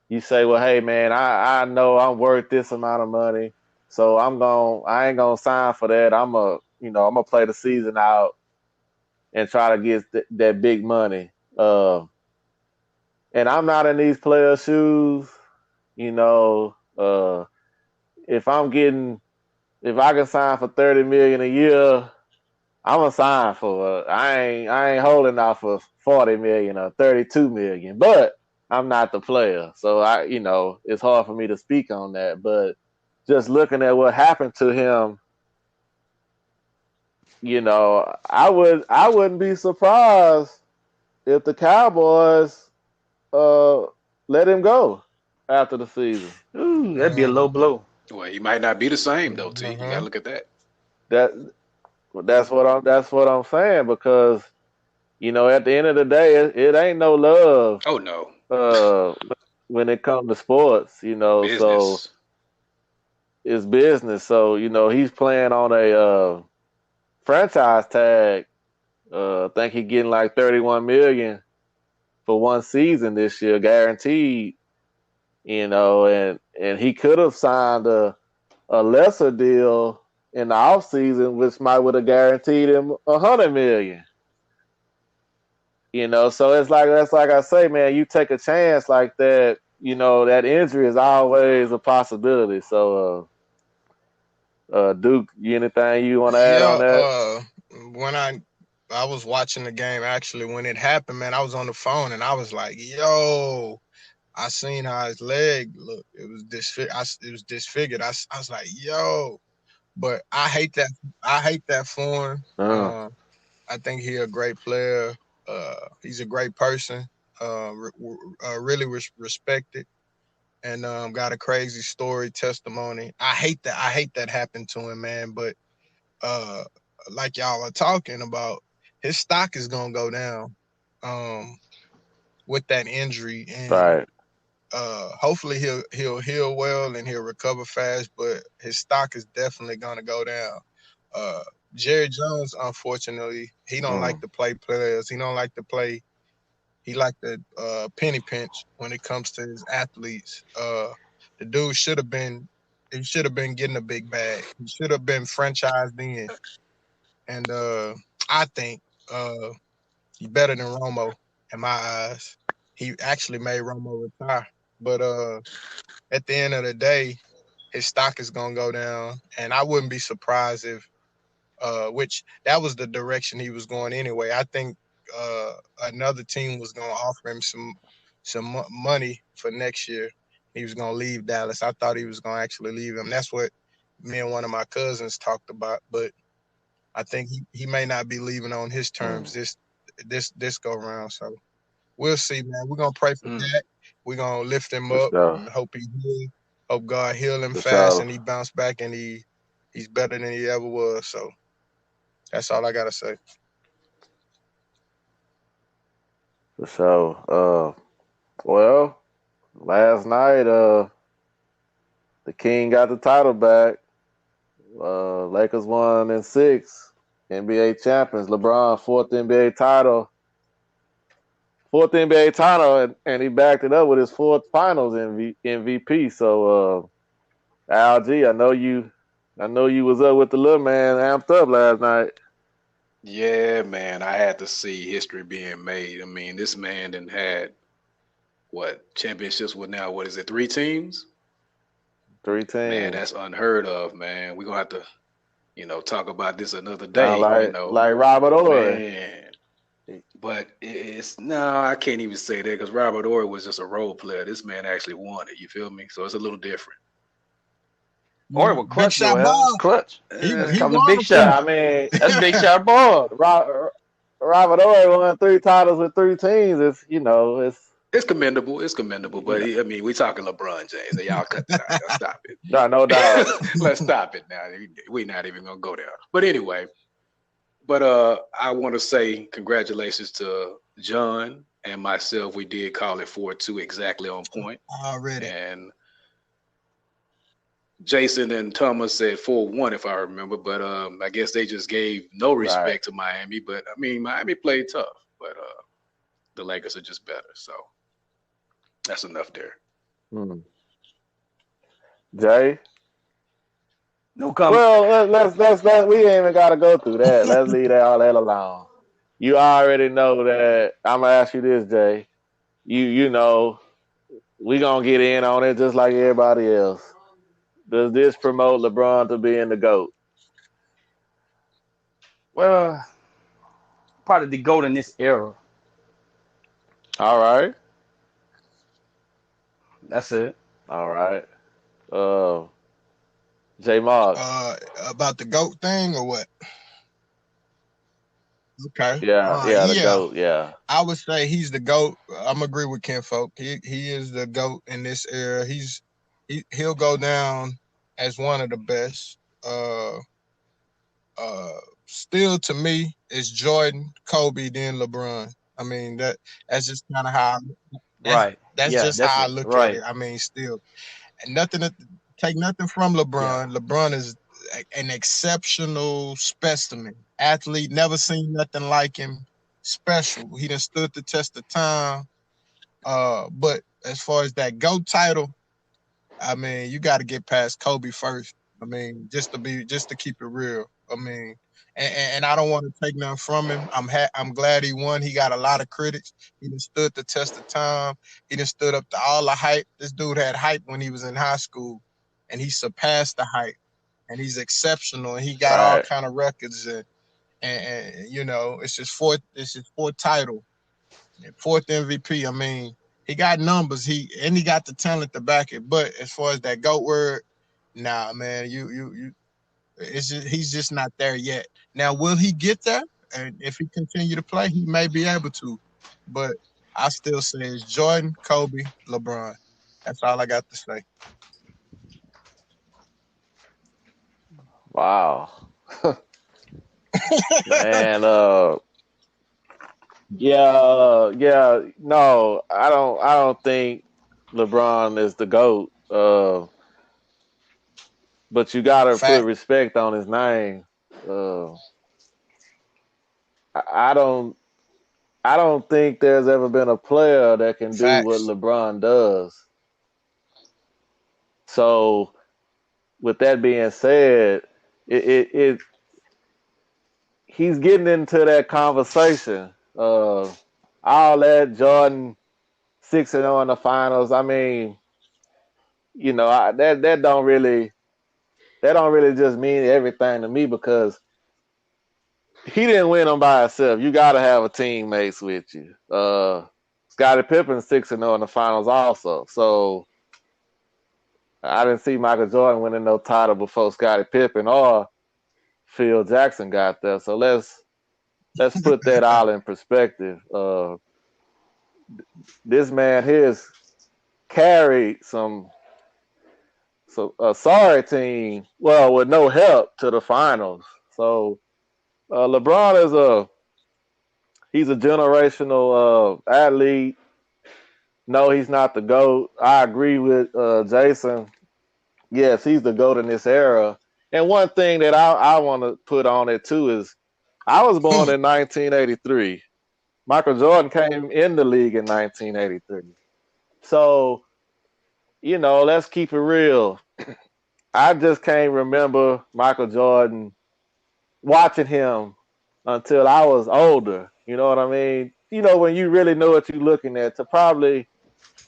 [SPEAKER 4] You say, well, hey man, I know I'm worth this amount of money, so I ain't gonna sign for that. I'm gonna play the season out and try to get that big money. And I'm not in these players' shoes. If I can sign for $30 million a year, I'm gonna sign for. I ain't holding out for $40 million or $32 million, but I'm not the player, so it's hard for me to speak on that. But just looking at what happened to him, I wouldn't be surprised if the Cowboys let him go after the season.
[SPEAKER 5] Ooh, that'd be a low blow.
[SPEAKER 6] Well, he might not be the same though, T. You gotta look at that.
[SPEAKER 4] That's what I'm saying, because at the end of the day, it ain't no love.
[SPEAKER 6] Oh no.
[SPEAKER 4] When it comes to sports,
[SPEAKER 6] Business.
[SPEAKER 4] so it's business. So he's playing on a franchise tag. I think he's getting like $31 million for one season this year, guaranteed. And he could have signed a lesser deal in the offseason, which might would have guaranteed him $100 million. So it's like, that's like I say, man, you take a chance like that, that injury is always a possibility. So Duke, anything you want to add on that?
[SPEAKER 7] When I was watching the game actually when it happened, man. I was on the phone and I was like, "Yo!" I seen how his leg looked. It was disfigured. I was like, "Yo!" But I hate that. I hate that for him. I think he's a great player. He's a great person. Really respected, and got a crazy story, testimony. I hate that. I hate that happened to him, man. But uh, like y'all are talking about, his stock is gonna go down with that injury, and
[SPEAKER 4] Right.
[SPEAKER 7] hopefully he'll heal well and he'll recover fast. But his stock is definitely gonna go down. Jerry Jones, unfortunately, he don't like to play players. He don't like to play. He like to penny pinch when it comes to his athletes. The dude should have been. He should have been getting a big bag. He should have been franchised in. And I think he's better than Romo in my eyes. He actually made Romo retire. But at the end of the day, his stock is gonna go down, and I wouldn't be surprised if, which that was the direction he was going anyway. I think another team was gonna offer him some money for next year. He was gonna leave Dallas. I thought he was gonna actually leave him. That's what me and one of my cousins talked about. But I think he may not be leaving on his terms this go round. So we'll see, man. We're gonna pray for Dak. We're gonna lift him up and hope he heal. Hope God heal him fast and he bounce back and he's better than he ever was. So that's all I gotta say.
[SPEAKER 4] For sure. Well, last night, the King got the title back. Lakers won in 6, NBA champions. LeBron fourth NBA title, and he backed it up with his 4th Finals MVP. So, Al-G, I know you was up with the little man, amped up last night.
[SPEAKER 6] Yeah, man, I had to see history being made. I mean, this man done had championships with now? What is it? 3 teams?
[SPEAKER 4] 3 teams.
[SPEAKER 6] Man, that's unheard of, man. We're gonna have to, talk about this another day.
[SPEAKER 4] Like Robert Ory.
[SPEAKER 6] Man. But I can't even say that because Robert Ory was just a role player. This man actually won it. You feel me? So it's a little different.
[SPEAKER 5] Ory was clutch,
[SPEAKER 7] Big Shot Bob.
[SPEAKER 5] Clutch.
[SPEAKER 7] He
[SPEAKER 5] Come to Big Shot.
[SPEAKER 4] I mean,
[SPEAKER 5] that's Big Shot Bob.
[SPEAKER 4] Robert Ory won 3 titles with 3 teams.
[SPEAKER 6] It's commendable. It's commendable. But we talking LeBron James. So y'all cut that out. Stop it.
[SPEAKER 4] No doubt.
[SPEAKER 6] Let's stop it now. We're not even gonna go there. But anyway. But I want to say congratulations to John and myself. We did call it 4-2 exactly on point.
[SPEAKER 7] Already.
[SPEAKER 6] And Jason and Thomas said 4-1 if I remember. But I guess they just gave no respect to Miami. But Miami played tough. But the Lakers are just better. So that's enough there.
[SPEAKER 4] Jay?
[SPEAKER 5] No comment.
[SPEAKER 4] Well, let's we ain't even gotta go through that. Let's leave all that alone. You already know that. I'm gonna ask you this, Jay. You know, we gonna get in on it just like everybody else. Does this promote LeBron to being the GOAT?
[SPEAKER 5] Well, probably the GOAT in this era.
[SPEAKER 4] All right.
[SPEAKER 5] That's it.
[SPEAKER 4] All right. J Mark.
[SPEAKER 7] About the GOAT thing or what? Okay.
[SPEAKER 4] Yeah, the GOAT, yeah.
[SPEAKER 7] I would say he's the GOAT. I'm agree with Ken Folk. He is the GOAT in this era. He'll go down as one of the best. Still to me, it's Jordan, Kobe, then LeBron. I mean that's just kind of how That's just how I look at it. I mean, still, and take nothing from LeBron. Yeah. LeBron is an exceptional specimen. Athlete, never seen nothing like him. Special. He done stood the test of time. But as far as that GOAT title, I mean, you got to get past Kobe first. I mean, just to keep it real. I mean, and I don't want to take nothing from him. I'm glad he won. He got a lot of critics. He done stood the test of time. He done stood up to all the hype. This dude had hype when he was in high school, and he surpassed the hype. And he's exceptional, and he got all kind of records. and you know, it's his fourth title, fourth MVP. I mean, he got numbers, he got the talent to back it. But as far as that GOAT word, nah, man, you he's just not there yet. Now, will he get there? And if he continue to play, he may be able to. But I still say it's Jordan, Kobe, LeBron. That's all I got to say.
[SPEAKER 4] Wow. And no, I don't think LeBron is the GOAT. But you gotta put respect on his name. I don't think there's ever been a player that can do what LeBron does. So, with that being said, he's getting into that conversation. All that Jordan 6-0 in the finals. I mean, you know, that don't really just mean everything to me, because he didn't win them by himself. You got to have a teammates with you. Scottie Pippen 6-0 in the finals also. So I didn't see Michael Jordan winning no title before Scottie Pippen or Phil Jackson got there. So let's put that all in perspective. This man has carried a sorry team, well, with no help, to the finals. So LeBron he's a generational athlete. No, he's not the GOAT. I agree with Jason. Yes, he's the GOAT in this era. And one thing that I want to put on it too is I was born in 1983. Michael Jordan came in the league in 1983. So, you know, let's keep it real. I just can't remember Michael Jordan, watching him until I was older. You know what I mean? You know, when you really know what you're looking at, to probably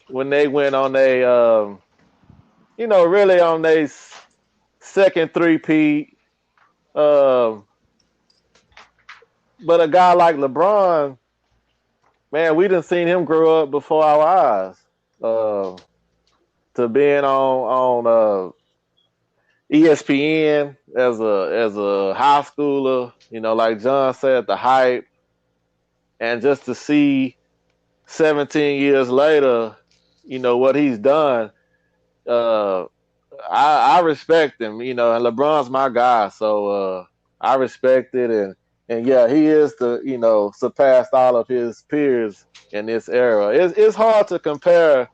[SPEAKER 4] when they went on really on their second three-peat. But a guy like LeBron, man, we done seen him grow up before our eyes. To being on ESPN as a high schooler, you know, like John said, the hype, and just to see 17 years later, you know, what he's done. I respect him, you know, and LeBron's my guy, so I respect it, and yeah, he is surpassed all of his peers in this era. It's hard to compare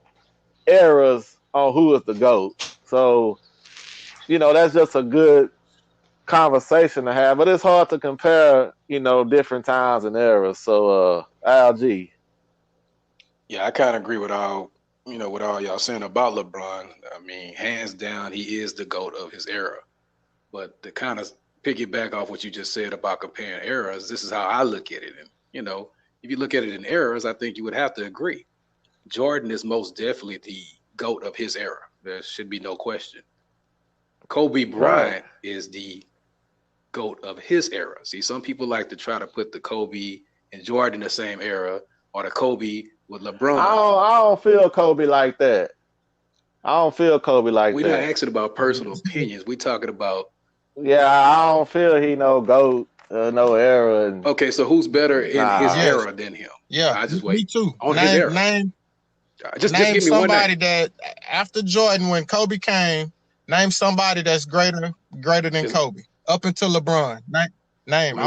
[SPEAKER 4] eras on who is the GOAT. So, you know, that's just a good conversation to have, but it's hard to compare, you know, different times and eras. So, LG.
[SPEAKER 6] Yeah, I kind of agree with all y'all saying about LeBron. I mean, hands down, he is the GOAT of his era. But to kind of piggyback off what you just said about comparing eras, this is how I look at it. And, you know, if you look at it in eras, I think you would have to agree. Jordan is most definitely the GOAT of his era. There should be no question. Kobe Bryant is the GOAT of his era. See, some people like to try to put the Kobe and Jordan in the same era, or the Kobe with LeBron.
[SPEAKER 4] I don't feel Kobe like that.
[SPEAKER 6] We're not asking about personal opinions. We're talking about.
[SPEAKER 4] Yeah, I don't feel he no GOAT, no era.
[SPEAKER 6] Okay, so who's better in his era than him?
[SPEAKER 7] Yeah,
[SPEAKER 6] I just wait.
[SPEAKER 7] Me too.
[SPEAKER 6] On his era. Just give me
[SPEAKER 7] somebody that after Jordan, when Kobe came, name somebody that's greater than Kobe up until LeBron. Name.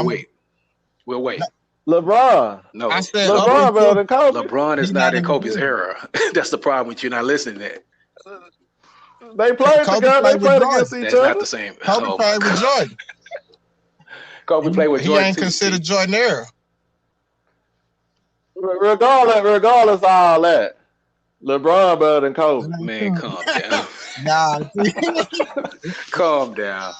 [SPEAKER 6] We'll wait.
[SPEAKER 4] LeBron.
[SPEAKER 6] No,
[SPEAKER 7] I said
[SPEAKER 4] LeBron better than Kobe.
[SPEAKER 6] LeBron is not in Kobe's era. That's the problem with you not listening to that.
[SPEAKER 4] They played together. They played against each other.
[SPEAKER 6] That's not the same.
[SPEAKER 7] Kobe played with Jordan.
[SPEAKER 6] Kobe played with Jordan.
[SPEAKER 7] He ain't considered Jordan era.
[SPEAKER 4] Regardless of all that, LeBron better than Kobe.
[SPEAKER 6] Man, calm down.
[SPEAKER 7] Nah.
[SPEAKER 6] Calm down.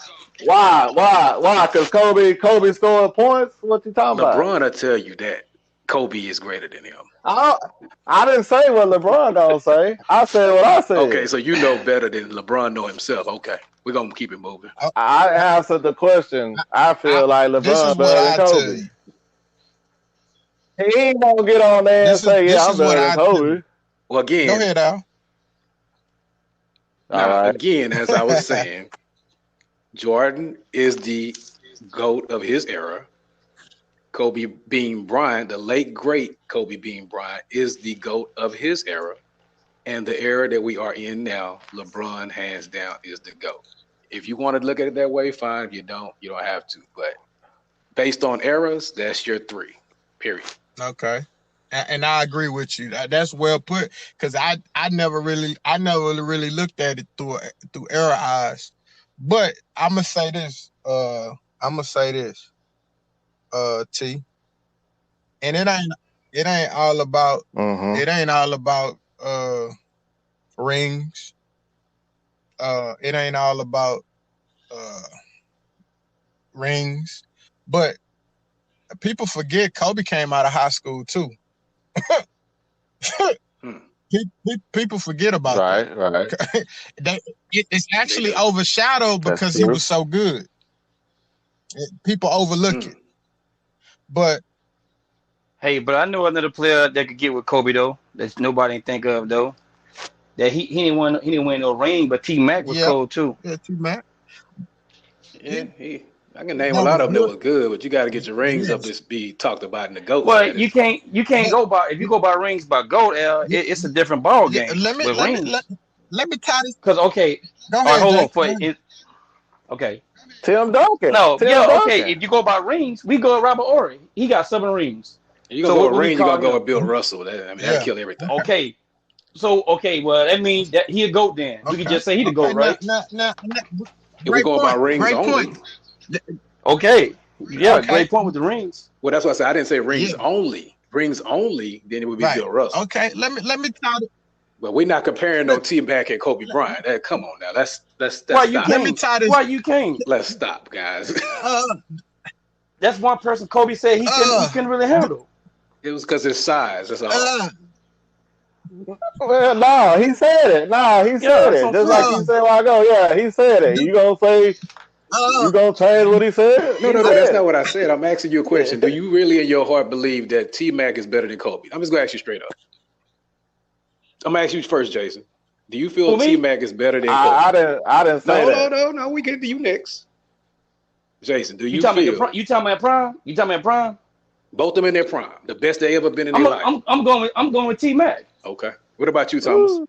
[SPEAKER 4] Why? Because Kobe scored points? What you talking about?
[SPEAKER 6] LeBron will tell you that Kobe is greater than him.
[SPEAKER 4] I didn't say what LeBron gonna say. I said what I said.
[SPEAKER 6] Okay, so you know better than LeBron know himself. Okay. We're gonna keep it moving.
[SPEAKER 4] I answered the question. I feel like
[SPEAKER 7] This is
[SPEAKER 4] LeBron
[SPEAKER 7] what
[SPEAKER 4] better than
[SPEAKER 7] I tell
[SPEAKER 4] Kobe.
[SPEAKER 7] you.
[SPEAKER 4] He ain't gonna get on there and say, "Yeah,
[SPEAKER 7] This
[SPEAKER 4] I'm
[SPEAKER 7] is what
[SPEAKER 4] better than
[SPEAKER 7] I tell
[SPEAKER 4] Kobe."
[SPEAKER 7] you.
[SPEAKER 6] Well,
[SPEAKER 7] Go
[SPEAKER 6] again,
[SPEAKER 7] ahead, Al.
[SPEAKER 4] All
[SPEAKER 6] now
[SPEAKER 4] right.
[SPEAKER 6] again, as I was saying, Jordan is the GOAT of his era. Kobe Bean Bryant, the late great Kobe Bean Bryant, is the GOAT of his era. And the era that we are in now, LeBron hands down is the GOAT. If you want to look at it that way, fine. If you don't have to. But based on eras, that's your three. Period.
[SPEAKER 7] Okay. And I agree with you. That's well put. Because I never really looked at it through era eyes. But I'm gonna say this. T. And it ain't all about rings. It ain't all about rings. But people forget Kobe came out of high school too. People forget about that.
[SPEAKER 4] Right.
[SPEAKER 7] It's actually overshadowed
[SPEAKER 4] That's
[SPEAKER 7] because he
[SPEAKER 4] true.
[SPEAKER 7] was so good. People overlook it. But
[SPEAKER 5] Hey, but I know another player that could get with Kobe though. That nobody can think of though. That he didn't win no ring, but T Mac was cold too.
[SPEAKER 7] Yeah, T Mac.
[SPEAKER 6] Yeah, I can name a lot of them that was good, but you got to get your rings up to be talked about in the GOAT
[SPEAKER 5] Well,
[SPEAKER 6] status.
[SPEAKER 5] you can't go by if you go by rings by GOAT. It's a different ball game.
[SPEAKER 7] Let me tie this.
[SPEAKER 5] Because okay,
[SPEAKER 7] Go
[SPEAKER 5] all right,
[SPEAKER 7] ahead,
[SPEAKER 5] hold on
[SPEAKER 7] Jake.
[SPEAKER 5] okay.
[SPEAKER 4] Tim Duncan.
[SPEAKER 5] Okay. If you go by rings, we go with Robert Ory. He got 7 rings.
[SPEAKER 6] You gonna go with ring? You gonna go with Bill Russell? That'll kill everything.
[SPEAKER 5] Okay. So well that means that he a GOAT then. We can just say he the GOAT, right?
[SPEAKER 7] Now,
[SPEAKER 6] if we go by rings only.
[SPEAKER 5] Okay. Yeah, great point with the rings.
[SPEAKER 6] Well, that's what I said. I didn't say rings only. Rings only, then it would be Bill Russell.
[SPEAKER 7] Okay, let me tie it.
[SPEAKER 6] But we're not comparing no T Mac and Kobe Bryant. Come on now. That's
[SPEAKER 5] why
[SPEAKER 6] stop.
[SPEAKER 5] Let me tie this. Why you can't?
[SPEAKER 6] Let's stop, guys.
[SPEAKER 5] That's one person Kobe said he couldn't really handle.
[SPEAKER 6] It was because his size. That's all.
[SPEAKER 4] Well, no, he said it. Just like he said a while ago. Yeah, he said it. You gonna say you gonna change what he said?
[SPEAKER 6] No, that's not what I said. I'm asking you a question. Do you really in your heart believe that T Mac is better than Kobe? I'm just gonna ask you straight up. I'm gonna ask you first, Jason. Do you feel T Mac is better than Kobe?
[SPEAKER 4] I didn't say that.
[SPEAKER 6] No. We get to you next. Jason, do you
[SPEAKER 5] talking
[SPEAKER 6] feel?
[SPEAKER 5] You talking about prime? You talking about prime?
[SPEAKER 6] Both of them in their prime, the best they ever been in their life.
[SPEAKER 5] I'm going with T Mac.
[SPEAKER 6] Okay. What about you, Thomas?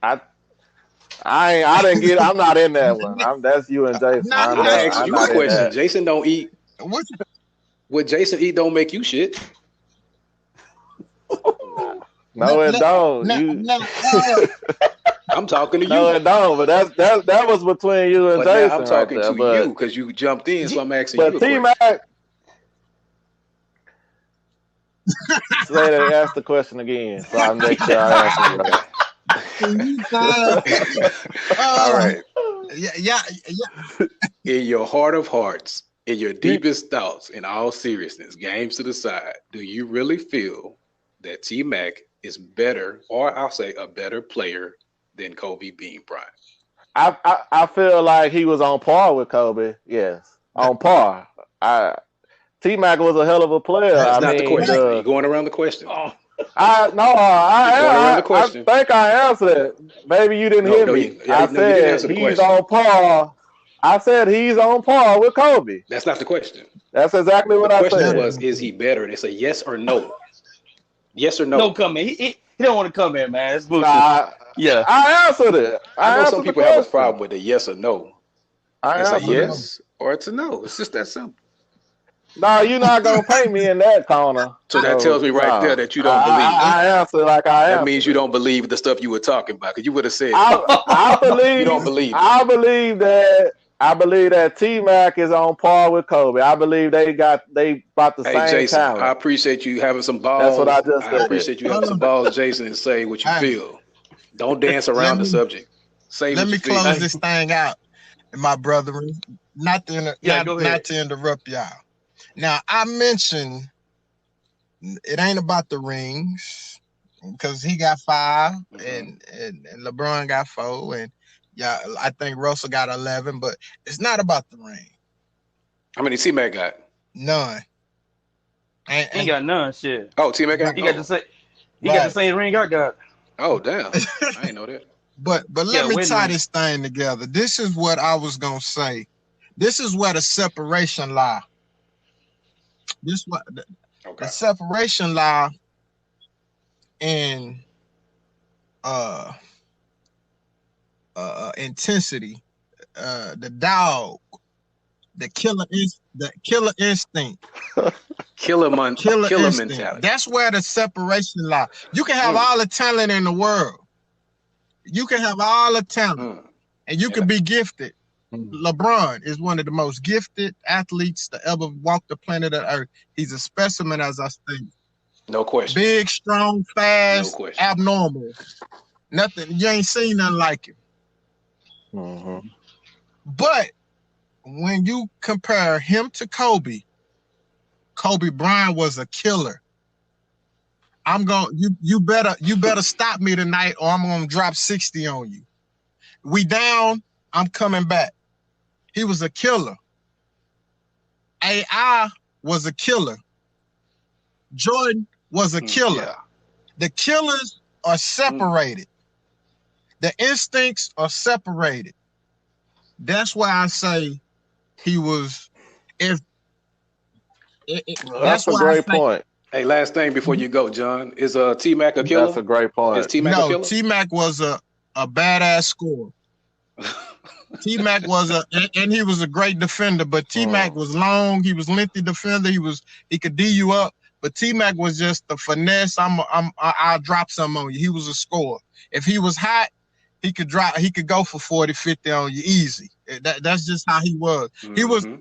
[SPEAKER 4] I didn't get. I'm not in that one. That's you and Jason.
[SPEAKER 6] I asked you a question. Jason don't eat. What Jason eat don't make you shit.
[SPEAKER 4] No, it don't.
[SPEAKER 6] I'm talking to you.
[SPEAKER 4] No, it don't. But that was between you and Jason.
[SPEAKER 6] I'm talking to you because you jumped in, so I'm asking you.
[SPEAKER 4] But T Mac. Say that. Ask the question again, so I make sure I answer it.
[SPEAKER 6] All right.
[SPEAKER 7] Yeah.
[SPEAKER 6] In your heart of hearts, in your deepest thoughts, in all seriousness, games to the side, do you really feel that T Mac is better, or I'll say a better player than Kobe Bean Bryant?
[SPEAKER 4] I feel like he was on par with Kobe. Yes, on par. T Mac was a hell of a player.
[SPEAKER 6] That's not the question. You're going around the question.
[SPEAKER 4] I think I answered it. Maybe you didn't hear me. I said he's on par. I said he's on par with Kobe.
[SPEAKER 6] That's not the question.
[SPEAKER 4] That's exactly what I said.
[SPEAKER 6] The question was, is he better? And it's a yes or no. Yes or no?
[SPEAKER 5] No comment. He don't want to come in, man. It's bullshit.
[SPEAKER 4] Yeah. I answered it.
[SPEAKER 6] I know some people have a problem with a yes or no. It's a yes or it's a no. It's just that simple.
[SPEAKER 4] No, you're not gonna paint me in that corner.
[SPEAKER 6] So that tells me right there that you don't believe.
[SPEAKER 4] I answer like I am.
[SPEAKER 6] That means you don't believe the stuff you were talking about, because you would have said.
[SPEAKER 4] I believe.
[SPEAKER 6] You don't believe.
[SPEAKER 4] I believe that T Mac is on par with Kobe. I believe they about the same
[SPEAKER 6] Jason,
[SPEAKER 4] talent.
[SPEAKER 6] I appreciate you having some balls.
[SPEAKER 4] That's what I just said.
[SPEAKER 6] I appreciate you having some balls, Jason, and say what you feel. Don't dance around the subject.
[SPEAKER 7] Let me close this thing out, my brethren. Not to interrupt y'all. Now, I mentioned it ain't about the rings. because he got 5
[SPEAKER 6] Mm-hmm.
[SPEAKER 7] and LeBron got 4, and yeah, I think Russell got 11. But it's not about the ring.
[SPEAKER 6] How many T-Mac got?
[SPEAKER 7] None. And,
[SPEAKER 5] He ain't
[SPEAKER 7] and
[SPEAKER 5] got none. Shit.
[SPEAKER 6] Oh, T-Mac got.
[SPEAKER 5] He got the
[SPEAKER 6] Oh,
[SPEAKER 5] same. He got the
[SPEAKER 7] right.
[SPEAKER 5] same ring I got.
[SPEAKER 6] oh, damn. I ain't know that.
[SPEAKER 7] but
[SPEAKER 5] He
[SPEAKER 7] let
[SPEAKER 5] got a
[SPEAKER 7] me
[SPEAKER 5] wedding
[SPEAKER 7] tie
[SPEAKER 5] ring.
[SPEAKER 7] this thing together. This is what I was gonna say. This is where the separation lie. This what the
[SPEAKER 6] Okay.
[SPEAKER 7] separation lie in uh intensity. The dog, the killer instinct. Killer
[SPEAKER 6] Killer
[SPEAKER 7] instinct.
[SPEAKER 6] mentality.
[SPEAKER 7] That's where the separation lies. You can have all the talent in the world. You can have all the talent, and you
[SPEAKER 6] Yeah.
[SPEAKER 7] can be gifted. LeBron is one of the most gifted athletes to ever walk the planet of Earth. He's a specimen, as I stated.
[SPEAKER 6] No question.
[SPEAKER 7] Big, strong, fast,
[SPEAKER 6] No question.
[SPEAKER 7] abnormal. Nothing. You ain't seen nothing like him.
[SPEAKER 4] Mm-hmm.
[SPEAKER 7] But when you compare him to Kobe Bryant was a killer. You better stop me tonight, or I'm gonna drop 60 on you. We down, I'm coming back. He was a killer. AI was a killer. Jordan was a killer.
[SPEAKER 6] Yeah.
[SPEAKER 7] The killers are separated. The instincts are separated. That's why I say he was. If
[SPEAKER 4] That's a great point.
[SPEAKER 6] Hey, last thing before you go, John, is T-Mac a killer?
[SPEAKER 4] That's a great point.
[SPEAKER 6] Is T-Mac a
[SPEAKER 7] no,
[SPEAKER 6] killer?
[SPEAKER 7] T-Mac was a badass scorer. T-Mac was and he was a great defender, but T-Mac was long. He was lengthy defender. He could D you up, but T-Mac was just the finesse. I'll drop some on you. He was a scorer. If he was hot, he could go for 40, 50 on you easy. That's just how he was. He was a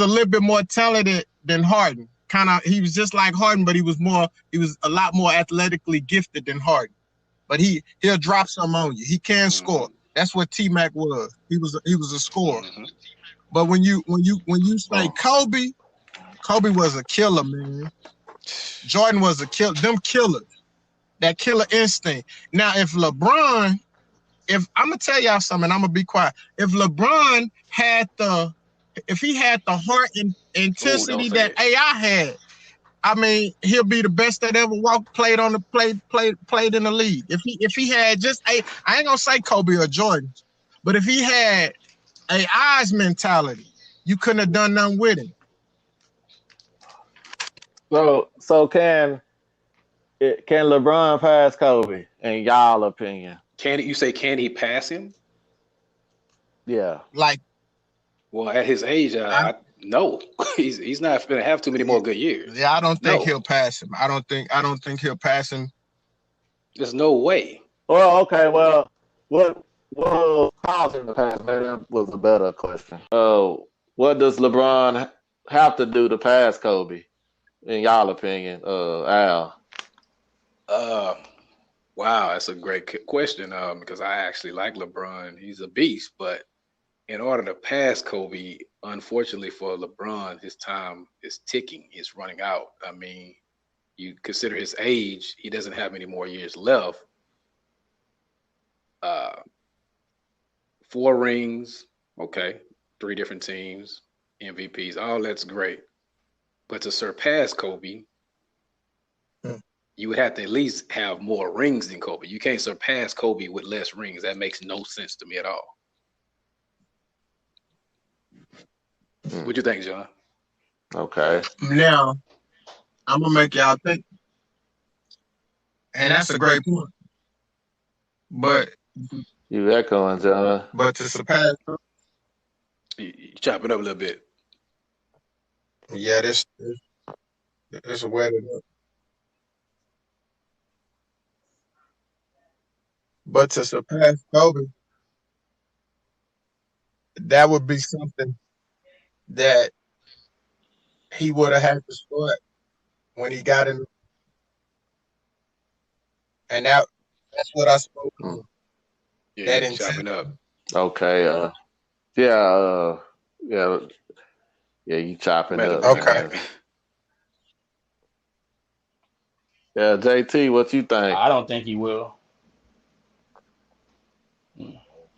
[SPEAKER 7] little bit more talented than Harden. He was just like Harden, but he was a lot more athletically gifted than Harden. But he'll drop some on you. He can score. That's what T-Mac was. He was a scorer. But when you say Kobe was a killer, man. Jordan was a killer. Them killers. That killer instinct. Now, if I'm gonna tell y'all something, I'm gonna be quiet. If LeBron had the heart and intensity that AI had, I mean, he'll be the best that ever played in the league. If he had I ain't gonna say Kobe or Jordan, but if he had AI's mentality, you couldn't have done nothing with him.
[SPEAKER 4] So can LeBron pass Kobe in y'all opinion?
[SPEAKER 6] Can he pass him?
[SPEAKER 4] Yeah.
[SPEAKER 7] Like,
[SPEAKER 6] well, at his age, no, he's not going to have too many more good years.
[SPEAKER 7] Yeah, I don't think he'll pass him. I don't think he'll pass him.
[SPEAKER 6] There's no way.
[SPEAKER 4] Well, okay. Well, what caused him to pass? Maybe that was a better question. What does LeBron have to do to pass Kobe, in y'all opinion, Al?
[SPEAKER 6] Wow, that's a great question. Because I actually like LeBron. He's a beast, but in order to pass Kobe, unfortunately for LeBron, his time is ticking. It's running out. I mean, you consider his age, he doesn't have many more years left. 4 rings, okay, 3 different teams, MVPs, all that's great. But to surpass Kobe, you would have to at least have more rings than Kobe. You can't surpass Kobe with less rings. That makes no sense to me at all. What you think, John?
[SPEAKER 4] Okay.
[SPEAKER 7] Now, I'm gonna make y'all think, and that's a great point. But
[SPEAKER 4] You echoing, John?
[SPEAKER 7] But to surpass,
[SPEAKER 6] You chop it up a little bit.
[SPEAKER 7] yeah, this a way to do it. But to surpass Kobe, that would be something that he would have had to start when he got in, and that's what I spoke on.
[SPEAKER 6] Yeah,
[SPEAKER 7] That
[SPEAKER 6] chopping up.
[SPEAKER 4] Okay. Yeah. You chopping up.
[SPEAKER 7] Okay.
[SPEAKER 4] Yeah, JT, what you think?
[SPEAKER 5] I don't think he will.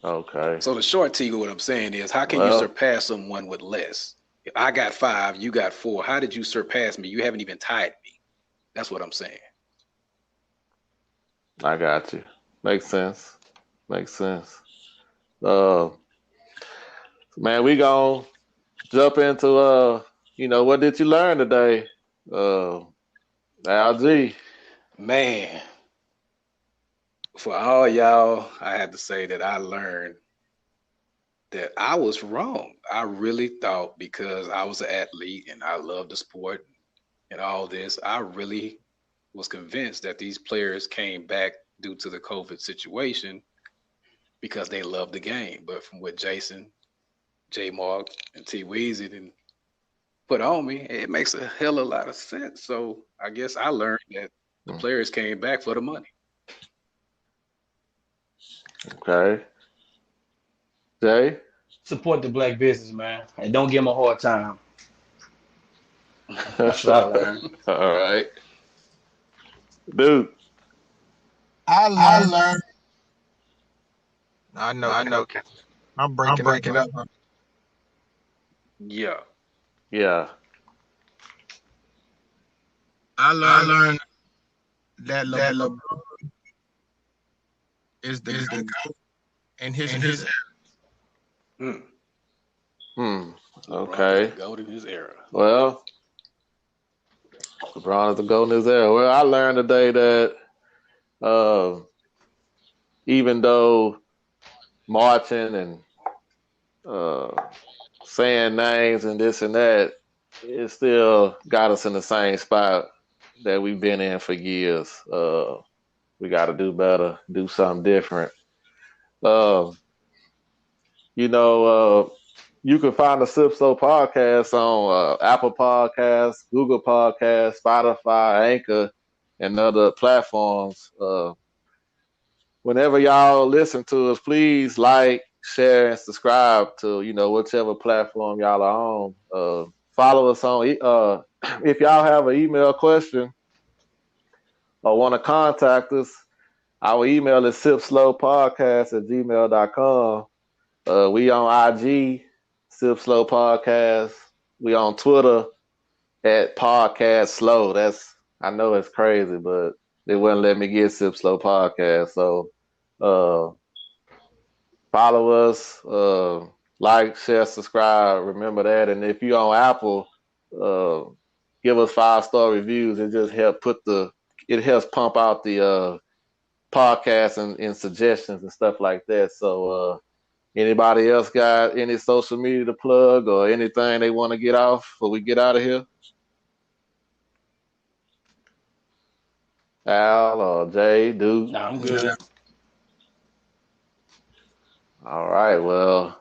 [SPEAKER 4] Okay.
[SPEAKER 6] So the short T, what I'm saying is, how can you
[SPEAKER 4] Well,
[SPEAKER 6] surpass someone with less? If I got 5, you got 4. How did you surpass me? You haven't even tied me. That's what I'm saying.
[SPEAKER 4] I got you. Makes sense. Makes sense. Uh, man, we gonna jump into what did you learn today? LG.
[SPEAKER 6] Man, for all y'all, I had to say that I learned that I was wrong. I really thought, because I was an athlete and I love the sport and all this, I really was convinced that these players came back due to the COVID situation because they love the game. But from what Jason, J Mark, and T Weezy didn't put on me, it makes a hell of a lot of sense. So I guess I learned that the players came back for the money.
[SPEAKER 4] Okay. Jay?
[SPEAKER 5] Support the black business, man, and don't give him a hard time. That's what I learned.
[SPEAKER 4] All right. Dude.
[SPEAKER 7] I learned. I know. I'm breaking up.
[SPEAKER 6] Yeah.
[SPEAKER 4] Yeah.
[SPEAKER 7] I learned that LeBron is the GOAT in his era.
[SPEAKER 4] Okay.
[SPEAKER 6] Go to his era.
[SPEAKER 4] Well, LeBron is the GOAT in his era. Well, I learned today that even though marching and saying names and this and that, it still got us in the same spot that we've been in for years. We got to do better, do something different. You can find the Sip Slow podcast on Apple Podcasts, Google Podcasts, Spotify, Anchor, and other platforms. Whenever y'all listen to us, please like, share, and subscribe to whichever platform y'all are on. Follow us on. If y'all have an email question or want to contact us, our email is sipslowpodcast@gmail.com. We on IG, Sip Slow Podcast. We on Twitter at Podcast Slow. I know it's crazy, but they wouldn't let me get Sip Slow Podcast. So follow us, like, share, subscribe. Remember that. And if you're on Apple, give us 5-star reviews. It just helps pump out the podcasts and suggestions and stuff like that. So anybody else got any social media to plug or anything they want to get off before we get out of here? Al or Jay, dude?
[SPEAKER 5] Nah, I'm good.
[SPEAKER 4] All right. Well,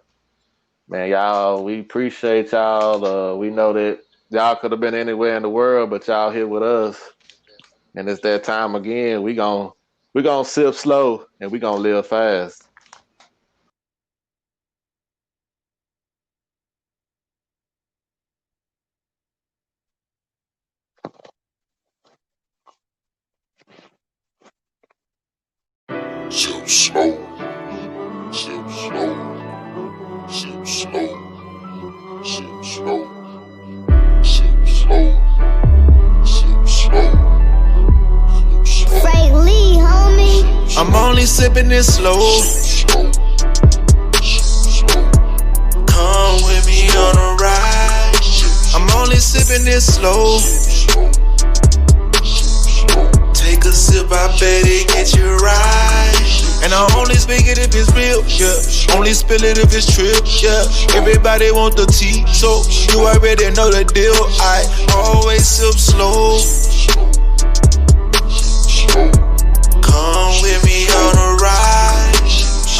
[SPEAKER 4] man, y'all, we appreciate y'all. We know that y'all could have been anywhere in the world, but y'all here with us. And it's that time again. We gonna sip slow and we gonna live fast.
[SPEAKER 1] Sip slow. Sip slow. Sip slow. Sip slow. Sip slow. Sip slow.
[SPEAKER 2] Frank Lee, homie.
[SPEAKER 3] I'm only sipping this slow. Come with me on a ride. I'm only sipping this slow. Take a sip, I bet it get you right. And I only speak it if it's real, yeah. Only spill it if it's true, yeah. Everybody want the tea, so you already know the deal. I always sip slow. Come with me on a ride.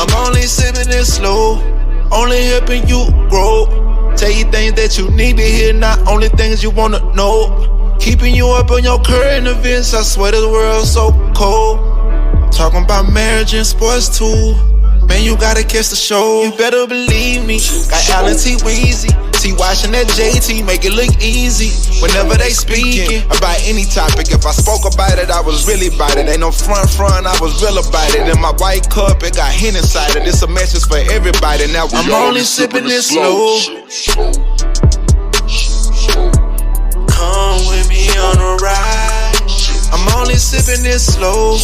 [SPEAKER 3] I'm only sipping it slow. Only helping you grow. Tell you things that you need to hear, not only things you wanna know. Keeping you up on your current events, I swear this world's so cold. Talking about marriage and sports too. Man, you gotta catch the show. You better believe me. Got Allen T. Weezy. See, watching that JT make it look easy whenever they speaking about any topic. If I spoke about it, I was really about it. Ain't no front, I was real about it. In my white cup, it got hen inside it. It's a message for everybody. Now I'm only sipping it slow. Come with me on a ride. I'm only sipping it slow.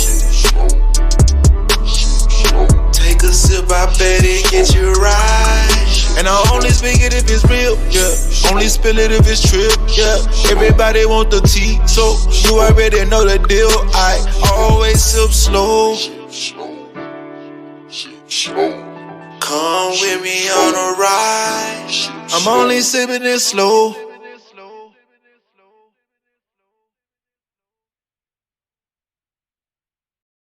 [SPEAKER 3] Take a sip, I bet it get you right. And I only speak it if it's real, yeah. Only spill it if it's true, yeah. Everybody want the tea, so you already know the deal. I always sip slow. Come with me on a ride. I'm only sipping it slow.